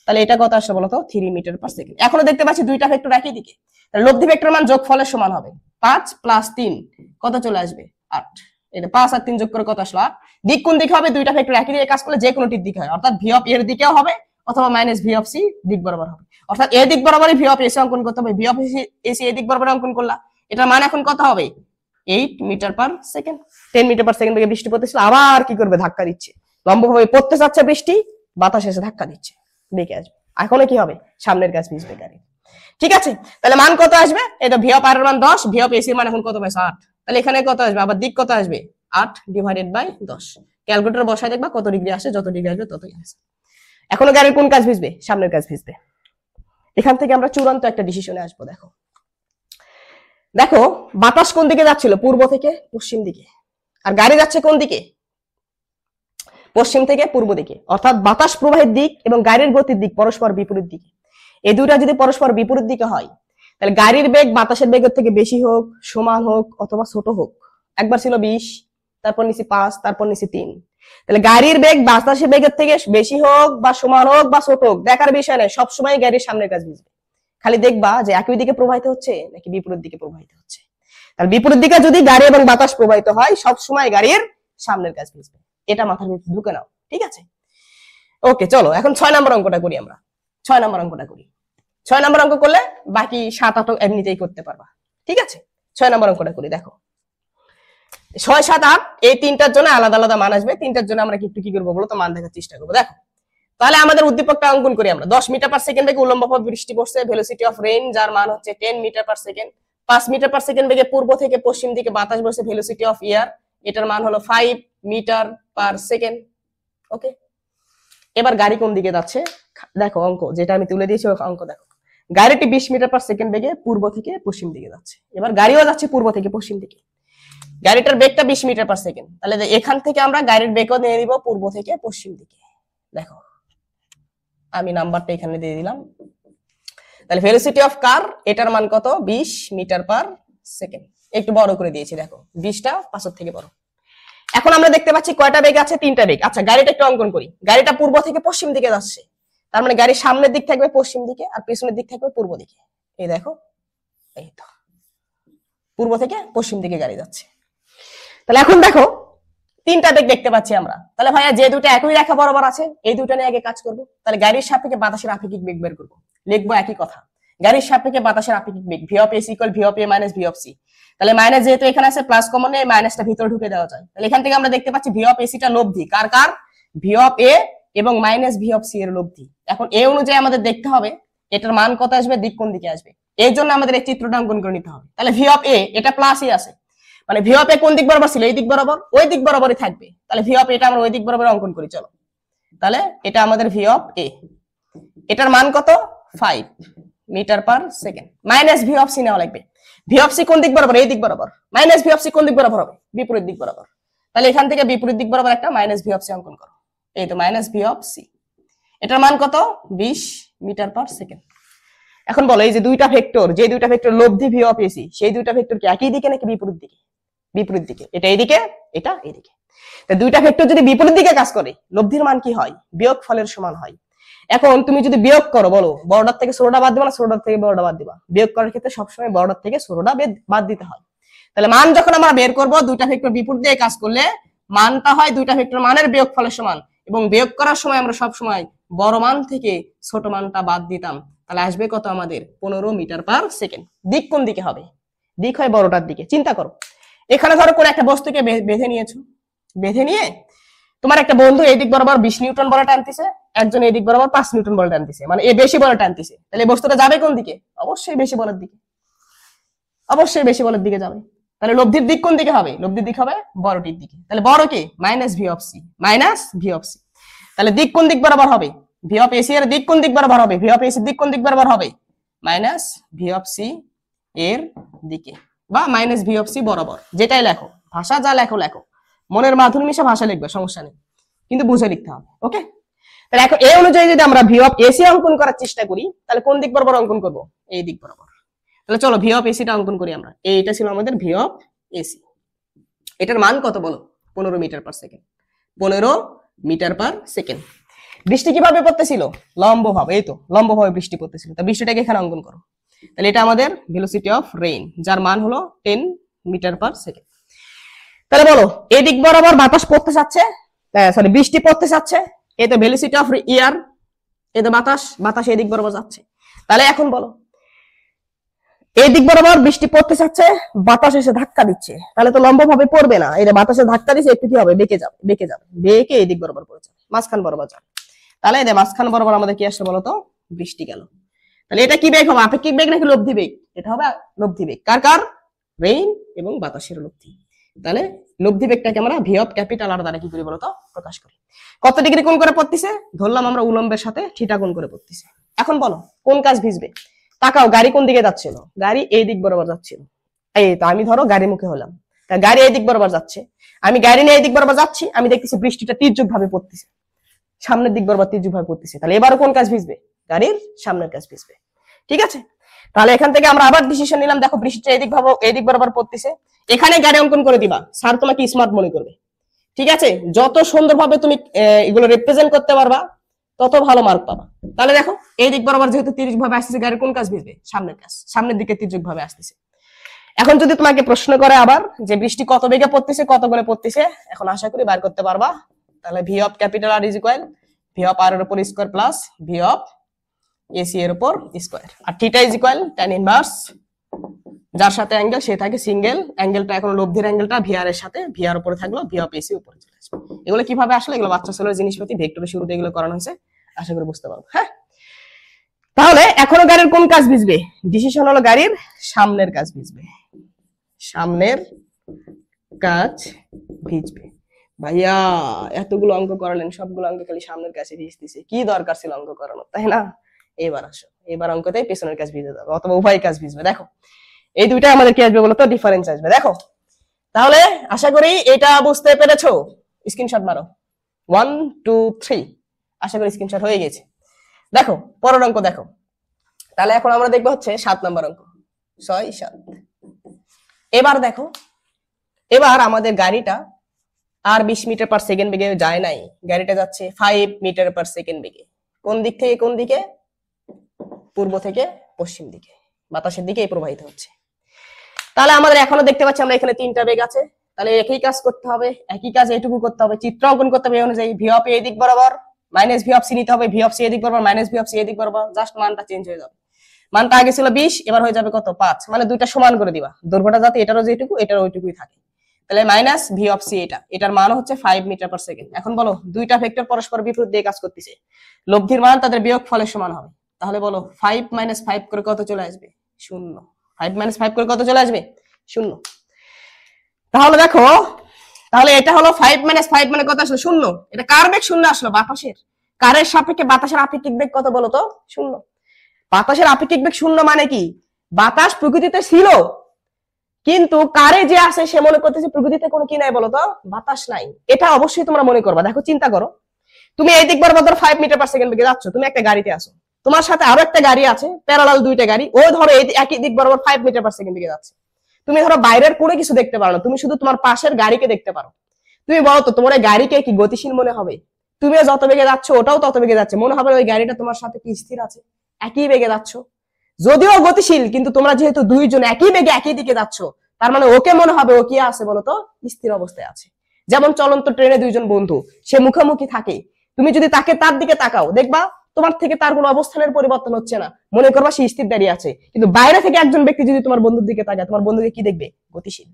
তাহলে এটা কত আসবে বলতো 3 মিটার পার সেকেন্ড। এখনো দেখতে পাচ্ছি দুইটা ভেক্টর একই দিকে, তাহলে লব্ধি ভেক্টর মান যোগফলের সমান হবে 5 প্লাস 3 কত চলে আসবে 8। এটা 5 আর 3 যোগ করে কত আসলো 8। দিক কোন দিকে হবে, দুইটা ভেক্টর একই দিকে কাজ করলে যে কোনোটির দিকে হয়, অর্থাৎ ভি অফ এর দিকেও হবে অথবা মাইনাস ভি অফ সি দিক বরাবর হবে। অর্থাৎ এই দিক বরাবরই ভি অফ এসি অঙ্কন করতে হবে, ভি অফ এসি এই দিক বরাবর অঙ্কন করলা, এটার মান এখন কত হবে 8 metre per second. 10 metre per second বেগে বৃষ্টি পড়তেছিল, আবার কি করবে ধাক্কা দিচ্ছে, লম্বভাবে পড়তে চাচ্ছে বৃষ্টি, বাতাস এসে ধাক্কা দিচ্ছে, দেখে আসবে। এখনো কি হবে, সামনের কাজ ভিজবে গাড়ি। ঠিক আছে, তাহলে মান কত আসবে, এটা ভি অফ আর এর মান 10, ভি অফ এসি এর মান এখন কত পাইছো 8, তাহলে এখানে কত আসবে, আবার দিক কত আসবে 8 ডিভাইডেড বাই 10। ক্যালকুলেটর বসায় দেখবা কত ডিগ্রি আসে, যত ডিগ্রি আসবে ততই আসে। এখনো গাড়ির কোন কাজ ভিজবে, সামনের কাজ ভিজবে। এখান থেকে আমরা চূড়ান্ত একটা ডিসিশনে আসবো। দেখো দেখো বাতাস কোন দিকে যাচ্ছিল, পূর্ব থেকে পশ্চিম দিকে, আর গাড়ি যাচ্ছে কোন দিকে, পশ্চিম থেকে পূর্ব দিকে। অর্থাৎ বাতাস প্রবাহের দিক এবং গাড়ির গতির দিক পরস্পর বিপরীত দিকে। এই দুইটা যদি পরস্পর বিপরীত দিকে হয়, তাহলে গাড়ির বেগ বাতাসের বেগের থেকে বেশি হোক, সমান হোক অথবা ছোট হোক। একবার ছিল 20, তারপর নিচে 5, তারপর নিচে 3। তাহলে গাড়ির বেগ বাতাসের বেগের থেকে বেশি হোক বা সমান হোক বা ছোট হোক দেখার বিষয় নেই, সবসময় গাড়ির সামনের কাজ ভিজবে। খালি দেখবা যে একই দিকে প্রবাহিত হচ্ছে নাকি বিপরীত দিকে প্রবাহিত হচ্ছে। তাহলে বিপরীত দিকে যদি গাড়ি এবং বাতাস প্রবাহিত হয়, সবসময় গাড়ির সামনের কাজ ভিজবে, এটা মাথার ভিতরে ঢুকে নাও। ঠিক আছে, ওকে চলো এখন 6 নম্বর অঙ্কটা করি আমরা। 6 নম্বর অঙ্কটা করি, 6 নম্বর অঙ্ক করলে বাকি 7 8 এমনিতেই করতে পারবা। ঠিক আছে, 6 নম্বর অঙ্কটা করি। দেখো 6 7 8 এই তিনটার জন্য আলাদা আলাদা মান আসবে, তিনটার জন্য আমরা একটু কি করবো বলো তো, মান দেখার চেষ্টা করবো। দেখো তাহলে আমাদের উদ্দীপকটা অঙ্কন করি আমরা। 10 মিটার পার সেকেন্ড বেগে উল্লম্বভাবে বৃষ্টি পড়ছে, ভেলোসিটি অফ রেইন যার মান হচ্ছে 10 metre per second. 5 metre per second বেগে পূর্ব থেকে পশ্চিম দিকে বাতাস বইছে, ভেলোসিটি অফ এয়ার এটার মান হলো 5 মিটার পার সেকেন্ড। ওকে, এবার গাড়ি কোন দিকে যাচ্ছে, দেখো অঙ্ক যেটা আমি তুলে দিয়েছি অঙ্ক দেখো, গাড়িটি 20 মিটার পার সেকেন্ড বেগে পূর্ব থেকে পশ্চিম দিকে যাচ্ছে। এবার গাড়িও যাচ্ছে পূর্ব থেকে পশ্চিম দিকে, গাড়িটার বেগটা 20 মিটার পার সেকেন্ড। তাহলে এখান থেকে আমরা গাড়ির বেগও নিয়ে নিব পূর্ব থেকে পশ্চিম দিকে। দেখো আমি নাম্বারটা এখানে দিয়ে দিলাম। তাহলে ভেলোসিটি অফ কার এটার মান কত 20 মিটার পার সেকেন্ড, একটু বড় করে দিয়েছি দেখো, 20টা 5 থেকে বড়। এখন আমরা দেখতে পাচ্ছি কয়টা বেগ আছে, 3টা বেগ। আচ্ছা গাড়িটা একটু অঙ্কন করি, গাড়িটা পূর্ব থেকে পশ্চিম দিকে যাচ্ছে, তার মানে গাড়ির সামনের দিক থাকবে পশ্চিম দিকে আর পেছনের দিক থাকবে পূর্ব দিকে। এই দেখো, এই তো পূর্ব থেকে পশ্চিম দিকে গাড়ি যাচ্ছে। তাহলে এখন দেখো 3টা বেগ দেখতে পাচ্ছি আমরা। তাহলে ভাইয়া যে দুটো একই রেখা বরাবর আছে এই দুটো নিয়ে আগে কাজ করব। তাহলে গাড়ির সাপেক্ষে বাতাসের আপেক্ষিক বেগ বের করব, লিখবো একই কথা, গাড়ির সাপেক্ষে বাতাসের আপেক্ষিক বেগ V of S equal V of A minus V of C. তাহলে মাইনাস যেহেতু এখানে আছে প্লাস কমন নেই, মাইনাসটা ভিতরে ঢুকে দেওয়া যায়। তাহলে এখান থেকে আমরা দেখতে পাচ্ছি ভি অফ এসিটা লব্ধি কার কার, ভি অফ এ এবং মাইনাস ভি অফ সি এর লব্ধি। এখন এ অনুযায়ী আমাদের দেখতে হবে এটার মান কত আসবে, দিক কোন দিকে আসবে, এর জন্য আমাদের এই চিত্রটা অঙ্কন করে নিতে হবে। তাহলে ভি অফ এ এটা প্লাসই আছে, মানে ভি অফ এ কোন দিক বরাবর ছিল, এই দিক বরাবর, ওই দিক বরাবরই থাকবে। তাহলে ভি অফ এটা আমরা ওই দিক বরাবর অঙ্কন করি, চলো। তাহলে এটা আমাদের ভি অফ এ, এটার মান কত 5 metre per second, minus V of C নেওয়া লাগবে। ভি অফ সি কোন দিক বরাবর, এই দিক বরাবর, মাইনাস ভি অফ সি কোন দিক বরাবর হবে, বিপরীত দিক বরাবর। তাহলে এখান থেকে বিপরীত দিক বরাবর একটা মাইনাস ভি অফ সি অঙ্কন করো, এই তো মাইনাস ভি অফ সি, এটার মান কত 20 মিটার পার সেকেন্ড। এখন বলো এই যে দুইটা ভেক্টর, যে দুইটা ভেক্টর লব্ধি ভি অফ এসি, সেই দুইটা ভেক্টর কি একই দিকে নাকি বিপরীত দিকে? বিপরীত দিকে, এটা এইদিকে, এটা এইদিকে। তা দুইটা ভেক্টর যদি বিপরীত দিকে কাজ করে লব্ধির মান কি হয়, বিয়োগ ফলের সমান হয়। এখন তুমি যদি বিয়োগ করো, বলো বড়টার থেকে ছোটটা বাদ দিবা না ছোটটার থেকে বড়টা বাদ দিবা? বিয়োগ করার ক্ষেত্রে সবসময় বড়টার থেকে ছোটটা বাদ দিতে হয়। তাহলে মান যখন আমরা বের করব, দুইটা ভেক্টর বিপরীত দিকে কাজ করলে মানটা হয় দুইটা ভেক্টর মানের বিয়োগ ফলের সমান, এবং বিয়োগ করার সময় আমরা সব সময় বড় মান থেকে ছোট মানটা বাদ দিতাম। তাহলে আসবে কত আমাদের 15 মিটার পার সেকেন্ড। দিক কোন দিকে হবে, দিক হয় বড়টার দিকে। চিন্তা করো, এখানে ধরো কোন একটা বস্তুকে বেঁধে নিয়েছো, বেঁধে নিয়ে তোমার একটা বন্ধু এই দিক বরাবর 20 নিউটন বল টানতেছে, একজন এই দিক বরাবর 5 নিউটন বল টানতেছে, মানে এ বেশি বল টানতেছে। তাহলে বস্তুটা যাবে কোন দিকে? অবশ্যই বেশি বলের দিকে, অবশ্যই বেশি বলের দিকে যাবে। তাহলে লব্ধির দিক কোন দিকে হবে? লব্ধির দিক হবে বড়টির দিকে। তাহলে বড় কে? Minus V of C, minus V of C. তাহলে দিক কোন দিক বরাবর হবে? ভি অফ এসি এর দিক কোন দিক বরাবর হবে? ভি অফ এসি দিক কোন দিক বরাবর হবে? মাইনাস ভি অফ সি এর দিকে, বা মাইনাস ভি অফ সি বরাবর, যেটাই লেখো, ভাষা যা লেখো লেখো, মনের মাধুরী মিশা ভাষা লিখবে, সমস্যা নেই, কিন্তু বুঝে লিখতে হবে। ওকে, তাহলে এখন এই অনুযায়ী যদি আমরা ভি অফ এসি অঙ্কন করার চেষ্টা করি, তাহলে কোন দিক বরাবর অঙ্কন করব? এই দিক বরাবর। তাহলে চলো ভি অফ এসিটা অঙ্কন করি আমরা। এইটা ছিল আমাদের ভি অফ এসি, এটার মান কত বলো? 15 metre per second, 15 metre per second. বৃষ্টি কিভাবে পড়তেছিল? লম্বভাবে, এই তো লম্বভাবে বৃষ্টি পড়তেছিল। তা বৃষ্টিটাকে এখানে অঙ্কন করো। তাহলে এটা আমাদের ভেলোসিটি অফ রেইন, যার মান হলো 10 মিটার পার সেকেন্ড। তাহলে বলো এই দিক বরাবর বাতাস পড়তে যাচ্ছে, সরি বৃষ্টি পড়তে যাচ্ছে, এই তো ভেলোসিটি অফ এয়ার, এই তো বাতাস, বাতাস এই দিক বরাবর যাচ্ছে। তাহলে এখন বলো এই দিক বরাবর বৃষ্টি পড়তে যাচ্ছে, বাতাস এসে ধাক্কা দিচ্ছে, তাহলে তো লম্বভাবে পড়বে না, এটা বাতাসে ধাক্কা দিচ্ছে, একটু কি হবে? বেঁকে যাবে, বেঁকে যাবে, বেঁকে এই দিক বরাবর পড়ে যাবে, মাঝখান বরাবর যাবে। তাহলে এই মাঝখান বরাবর আমাদের কি আসছে বলতো? বৃষ্টি গেল। তাহলে এটা কি বেগ হবে? আপেক্ষিক বেগ নাকি লব্ধি বেগ? এটা হবে লব্ধি বেগ। কার কার? রেইন এবং বাতাসের লব্ধি। তাহলে লব্ধি বেগটাকে আমরা ভি অফ ক্যাপিটাল আর দ্বারা কি করি বলতো? প্রকাশ করি। কত ডিগ্রি কোণ করে পড়তেছে? ধরলাম আমরা উলম্বের সাথে থিটা কোণ করে পড়তেছে। এখন বলো কোন কাজ ভিজবে? তাকাও, গাড়ি কোন দিকে যাচ্ছিল? গাড়ি এই দিক বরাবর যাচ্ছিল। এই তো আমি ধরো গাড়ি মুখে হলাম, তা গাড়ি এই দিক বরাবর যাচ্ছে, আমি গাড়ি নিয়ে এই দিক বরাবর যাচ্ছি, আমি দেখতেছি বৃষ্টিটা তীর্যক ভাবে পড়তেছে, সামনের দিক বরাবর তীর্যক ভাবে পড়তেছে। তাহলে এবারও কোন কাজ ভিজবে? গাড়ির সামনের কাজ ভিজবে। ঠিক আছে, তাহলে এখান থেকে আমরা আবার ডিসিশন নিলাম, দেখো বৃষ্টিটা এই দিক বরাবর পড়তেছে, এখানে গাড়ি অঙ্কন করে দিবা, স্যার তোমাকে স্মার্ট মনে করবে। ঠিক আছে, যত সুন্দরভাবে তুমি এগুলো রিপ্রেজেন্ট করতে পারবা তত ভালো মার্ক পাবা। তাহলে দেখো এই দিক বরাবর যেহেতু তীর্যক ভাবে আসতেছে, গাড়ির কোন কাজ ভিজবে? সামনের কাজ, সামনের দিকে তীর্যক ভাবে আসতেছে। এখন যদি তোমাকে প্রশ্ন করে আবার যে বৃষ্টি কত বেগে পড়তেছে, কত করে পড়তেছে, এখন আশা করি বার করতে পারবা। তাহলে V of capital R is equal V of R এর উপর square plus V of AC এর উপর স্কয়ার, আর theta is equal tan inverse, যার সাথে অ্যাঙ্গেল সে থাকে সিঙ্গেল, অ্যাঙ্গেলটা এখন লব্ধির অ্যাঙ্গেলটা ভিআর এর সাথে, ভিআর উপরে থাকলো, ভি অফ এসি উপরে চলে আসবে। এগুলো কিভাবে আসলে? এগুলো বাচ্চা ছেলের জিনিসপাতি, ভেক্টরের শুরুতে এগুলো করানো হয়েছে, আশা করি বুঝতে পারবো। হ্যাঁ, তাহলে এখনো গাড়ির কোন কাজ ভিজবে? ডিসিশন হলো গাড়ির সামনের কাজ ভিজবে, সামনের কাজ ভিজবে। ভাইয়া এতগুলো অঙ্ক করালেন, সবগুলো অঙ্ক খালি সামনের কাছে ভিজতেছে, কি দরকার ছিল অঙ্ক করানো, তাই না? এবার আসো, এবার অঙ্কতেই পেছনের কাজ ভিজে যাবে, অথবা উভয় কাজ ভিজবে। দেখো এই দুইটা আমাদের কি আসবে বলতো? ডিফারেন্স আসবে। দেখো তাহলে আশা করি এটা বুঝতে পেরেছো। স্ক্রিনশট মারো, 1 2 3, আশা করি স্ক্রিনশট হয়ে গেছে। দেখো পরের অঙ্ক দেখো। তাহলে এখন আমরা দেখবো হচ্ছে 7 নম্বর অঙ্ক, 6 7। এবার দেখো, এবার আমাদের গাড়িটা আর 20 মিটার পার সেকেন্ড বেগে যায় নাই, গাড়িটা যাচ্ছে 5 মিটার পার সেকেন্ড বেগে। কোন দিক থেকে কোন দিকে? পূর্ব থেকে পশ্চিম দিকে, বাতাসের দিকে প্রবাহিত হচ্ছে। তাহলে আমাদের এখনো দেখতে পাচ্ছি আমরা এখানে 3টা বেগ আছে, তাহলে একই কাজ করতে হবে, একই কাজ এইটুকু করতে হবে, চিত্র অঙ্কন করতে হবে। এই অনুযায়ী ভি অফ এ দিক বরাবর মাইনাস ভি অফ সি নিতে হবে, ভি অফ সি এদিক বরাবর মাইনাস ভি অফ সি এদিক বরাবর, জাস্ট মানটা চেঞ্জ হয়ে যাবে। মানটা আগে ছিল 20, এবার হয়ে যাবে কত? 5, মানে দুইটা সমান করে দিবা, দৈর্ঘ্যটা যাতে এটারও যেটুকু এটারও ওইটুকুই থাকে। তাহলে মাইনাস ভি অফ সি, এটার মান হচ্ছে 5 মিটার পার সেকেন্ড। এখন বলো দুইটা ভেক্টর পরস্পর বিপরীত দিয়ে কাজ করতেছে, লব্ধির মান তাদের বিয়োগ ফলের সমান হবে। তাহলে বলো 5 - 5 করে কত চলে আসবে? 0। 5 - 5 করে কত চলে আসবে? 0। তাহলে দেখো, তাহলে এটা হলো 5 - 5 মানে কত আসলো? 0। এটা কার বেগ 0 আসলো? বাতাসের। কারের সাপেক্ষে বাতাসের আপেক্ষিক বেগ কত বলো তো? 0। বাতাসের আপেক্ষিক বেগ 0 মানে কি? বাতাস প্রকৃতিতে ছিল, কিন্তু কারে যে আছে সে মনে করতেছে প্রকৃতিতে কোনো কি নাই বলতো? বাতাস নাই। এটা অবশ্যই তোমরা মনে করবা। দেখো, চিন্তা করো, তুমি এই দিক বরাবর ধরো 5 মিটার পার সেকেন্ড বেগে যাচ্ছ, তুমি একটা গাড়িতে আসো, তোমার সাথে আরো একটা গাড়ি আছে, প্যারালাল দুইটা গাড়ি, ও ধরো একই দিক বরাবর 5 মিটার পার সেকেন্ড বেগে যাচ্ছে। তুমি ধরো বাইরের কোনো কিছু দেখতে পারো না, তুমি শুধু তোমার পাশের গাড়িকে দেখতে পারো। তুমি বলো তো, তোমার এই গাড়িকে কি গতিশীল মনে হবে? তুমিও যত বেগে যাচ্ছ ওটাও তত বেগে যাচ্ছে, মনে হবে ওই গাড়িটা তোমার সাথে কি স্থির আছে? একই বেগে যাচ্ছ, যদিও গতিশীল, কিন্তু তোমরা যেহেতু দুইজন একই বেগে একই দিকে যাচ্ছ, তার মানে ওকে মনে হবে ও কি আছে বলতো? স্থির অবস্থায় আছে। যেমন চলন্ত ট্রেনে দুইজন বন্ধু, সে মুখোমুখি থাকে, তুমি যদি তাকে তার দিকে তাকাও, দেখবা তোমার থেকে তার কোনো অবস্থানের পরিবর্তন হচ্ছে না, মনে করবা সে স্থির দাঁড়িয়ে আছে। কিন্তু বাইরে থেকে একজন ব্যক্তি যদি তোমার বন্ধুর দিকে তাকায়, তোমার বন্ধুকে কি দেখবে? গতিশীল।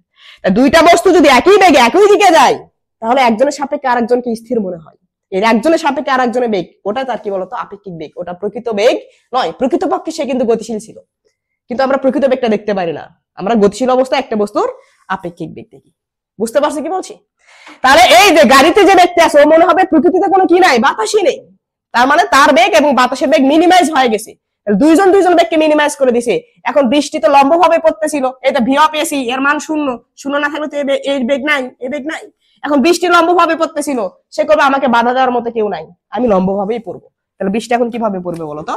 দুইটা বস্তু যদি একই বেগে একই দিকে যায়, তাহলে একজনের সাপেক্ষে আরেকজনকে স্থির মনে হয়। এর একজনের সাপেক্ষে আরেকজনের বেগ, ওটা তার কি বলতো? আপেক্ষিক বেগ। ওটা প্রকৃত বেগ নয়। প্রকৃতপক্ষে সে কিন্তু গতিশীল ছিল, কিন্তু আমরা প্রকৃত বেগটা দেখতে পারি না। আমরা গতিশীল অবস্থায় একটা বস্তুর আপেক্ষিক বেগ দেখি। বুঝতে পারছি কি বলছি? তাহলে এই যে গাড়িতে যে ব্যক্তি আছে, ও মনে হবে প্রকৃতিতে কোনো কি নাই, বাতাসই নেই। তার মানে তার বেগ এবং বাতাসের বেগ মিনিমাইজ হয়ে গেছে। দুইজন বেগকে মিনিমাইজ করে দিছে। এখন বৃষ্টি তো লম্বভাবে পড়তেছিল, এটা ভি অফ এসি এর মান 0। 0 না থাকলে তো এই বেগ নাই, এই বেগ নাই। এখন বৃষ্টি লম্বভাবে পড়তেছিল, সে করবে আমাকে বাধা দেওয়ার মতো কেউ নাই, আমি লম্বভাবেই পড়বো। তাহলে বৃষ্টি এখন কিভাবে পড়বে বলো তো?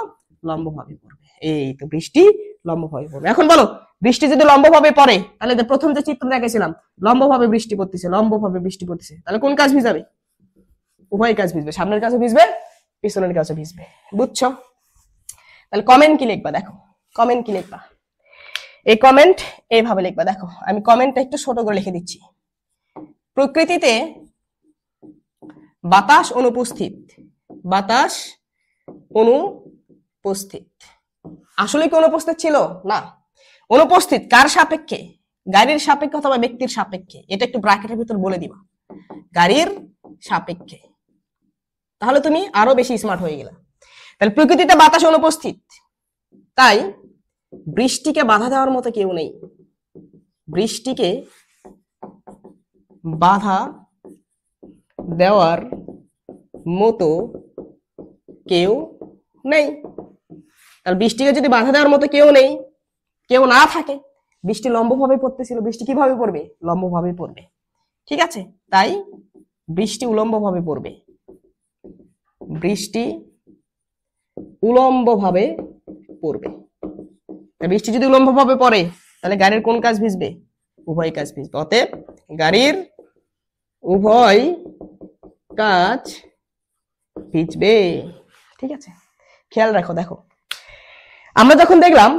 লম্বভাবে পড়বে। এই তো বৃষ্টি লম্বভাবে পড়বে। এখন বলো, বৃষ্টি যদি লম্বভাবে পড়ে, তাহলে প্রথম যে চিত্র দেখেছিলাম, লম্বভাবে বৃষ্টি পড়তেছে, লম্বভাবে বৃষ্টি পড়তেছে, তাহলে কোন কাজ ভিজাবে? উভয় কাজ ভিজবে, সামনের কাছে ভিজবে, পিছনের কাছে ভিজবে। বুঝছো? তাহলে কমেন্ট কি লিখবা? দেখো, কমেন্ট কি লিখবা? এই কমেন্ট এইভাবে লিখবা। দেখো, আমি কমেন্টটা একটু ছোট করে লিখে দিচ্ছি। প্রকৃতিতে বাতাস অনুপস্থিত, বাতাস অনুপস্থিত। আসলে কি অনুপস্থিত ছিল? না। অনুপস্থিত কার সাপেক্ষে? গাড়ির সাপেক্ষে অথবা ব্যক্তির সাপেক্ষে? এটা একটু ব্র্যাকেটের ভিতর বলে দিবা, গাড়ির সাপেক্ষে। তাহলে তুমি আরো বেশি স্মার্ট হয়ে গেলা। তাহলে প্রকৃতিতে বাতাস অনুপস্থিত, তাই বৃষ্টিকে বাধা দেওয়ার মতো কেউ নেই। বৃষ্টিকে বাধা দেওয়ার মতো কেউ নেই। তাহলে বৃষ্টিকে যদি বাধা দেওয়ার মতো কেউ নেই, কেউ না থাকে, বৃষ্টি লম্বভাবে পড়তেছিল, বৃষ্টি কিভাবে পড়বে? লম্বভাবে পড়বে। ঠিক আছে? তাই বৃষ্টি উলম্বভাবে পড়বে, বৃষ্টি উলম্বভাবে পড়বে। বৃষ্টি যদি উলম্বভাবে পড়ে, তাহলে গাড়ির কোন কাজ ভিজবে? উভয় কাজ ভিজবে। অতএব গাড়ির উভয় কাজ ভিজবে। ঠিক আছে? খেয়াল রাখো। দেখো, আমরা যখন দেখলাম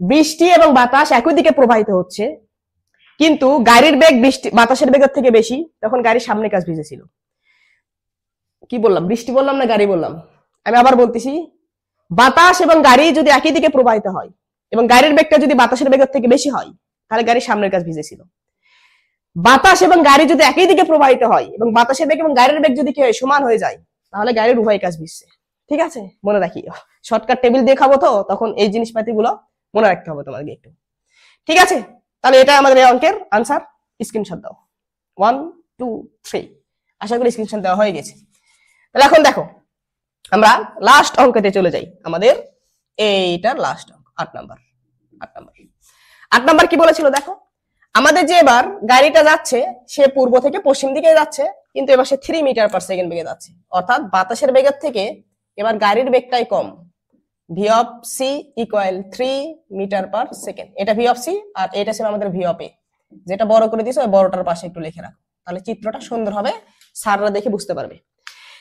বৃষ্টি এবং বাতাস একই দিকে প্রবাহিত হচ্ছে, কিন্তু গাড়ির বেগ বাতাসের বেগের থেকে বেশি, তখন গাড়ির সামনে কাজ ভিজেছিল। কি বললাম? বৃষ্টি বললাম না গাড়ি বললাম? আমি আবার বলতেছি, বাতাস এবং গাড়ি যদি একই দিকে প্রবাহিত হয় এবং গাড়ির বেগটা যদি বাতাসের বেগের থেকে বেশি হয়, তাহলে গাড়ির সামনের কাজ ভিজেছিল। বাতাস এবং গাড়ি যদি একই দিকে প্রবাহিত হয় এবং বাতাসের বেগ এবং গাড়ির বেগ যদি কি হয়? সমান হয়ে যায়, তাহলে গাড়ির উভয় কাজ ভিজছে। ঠিক আছে? মনে রাখি, শর্টকাট টেবিল দিয়ে খাবো তো, তখন এই জিনিসপাতি গুলো মনে রাখতে হবে তোমাকে একটু। ঠিক আছে? তাহলে এটা আমাদের এই অঙ্কের আনসার। স্ক্রিনশট দাও। 1 2 3। আশা করি স্ক্রিনশট দেওয়া হয়ে গেছে। তাহলে এখন দেখো, আমরা লাস্ট অঙ্কতে চলে যাই। আমাদের এইটার লাস্ট অঙ্ক 8 নাম্বার। 8 নাম্বার কি বলেছিল? দেখো, আমাদের যে এবার গাড়িটা যাচ্ছে, সে পূর্ব থেকে পশ্চিম দিকে যাচ্ছে, কিন্তু এবার সে 3 মিটার পার সেকেন্ড বেগে যাচ্ছে। অর্থাৎ বাতাসের বেগের থেকে এবার গাড়ির বেগটাই কম। V of C equal 3 metre per second. এটা ভি অফ সি, আর এটা ছিল আমাদের ভি অফ এ। যেটা বড় করে দিয়েছে ওই বড়টার পাশে একটু লিখে রাখো, তাহলে চিত্রটা সুন্দর হবে, স্যাররা দেখে বুঝতে পারবে।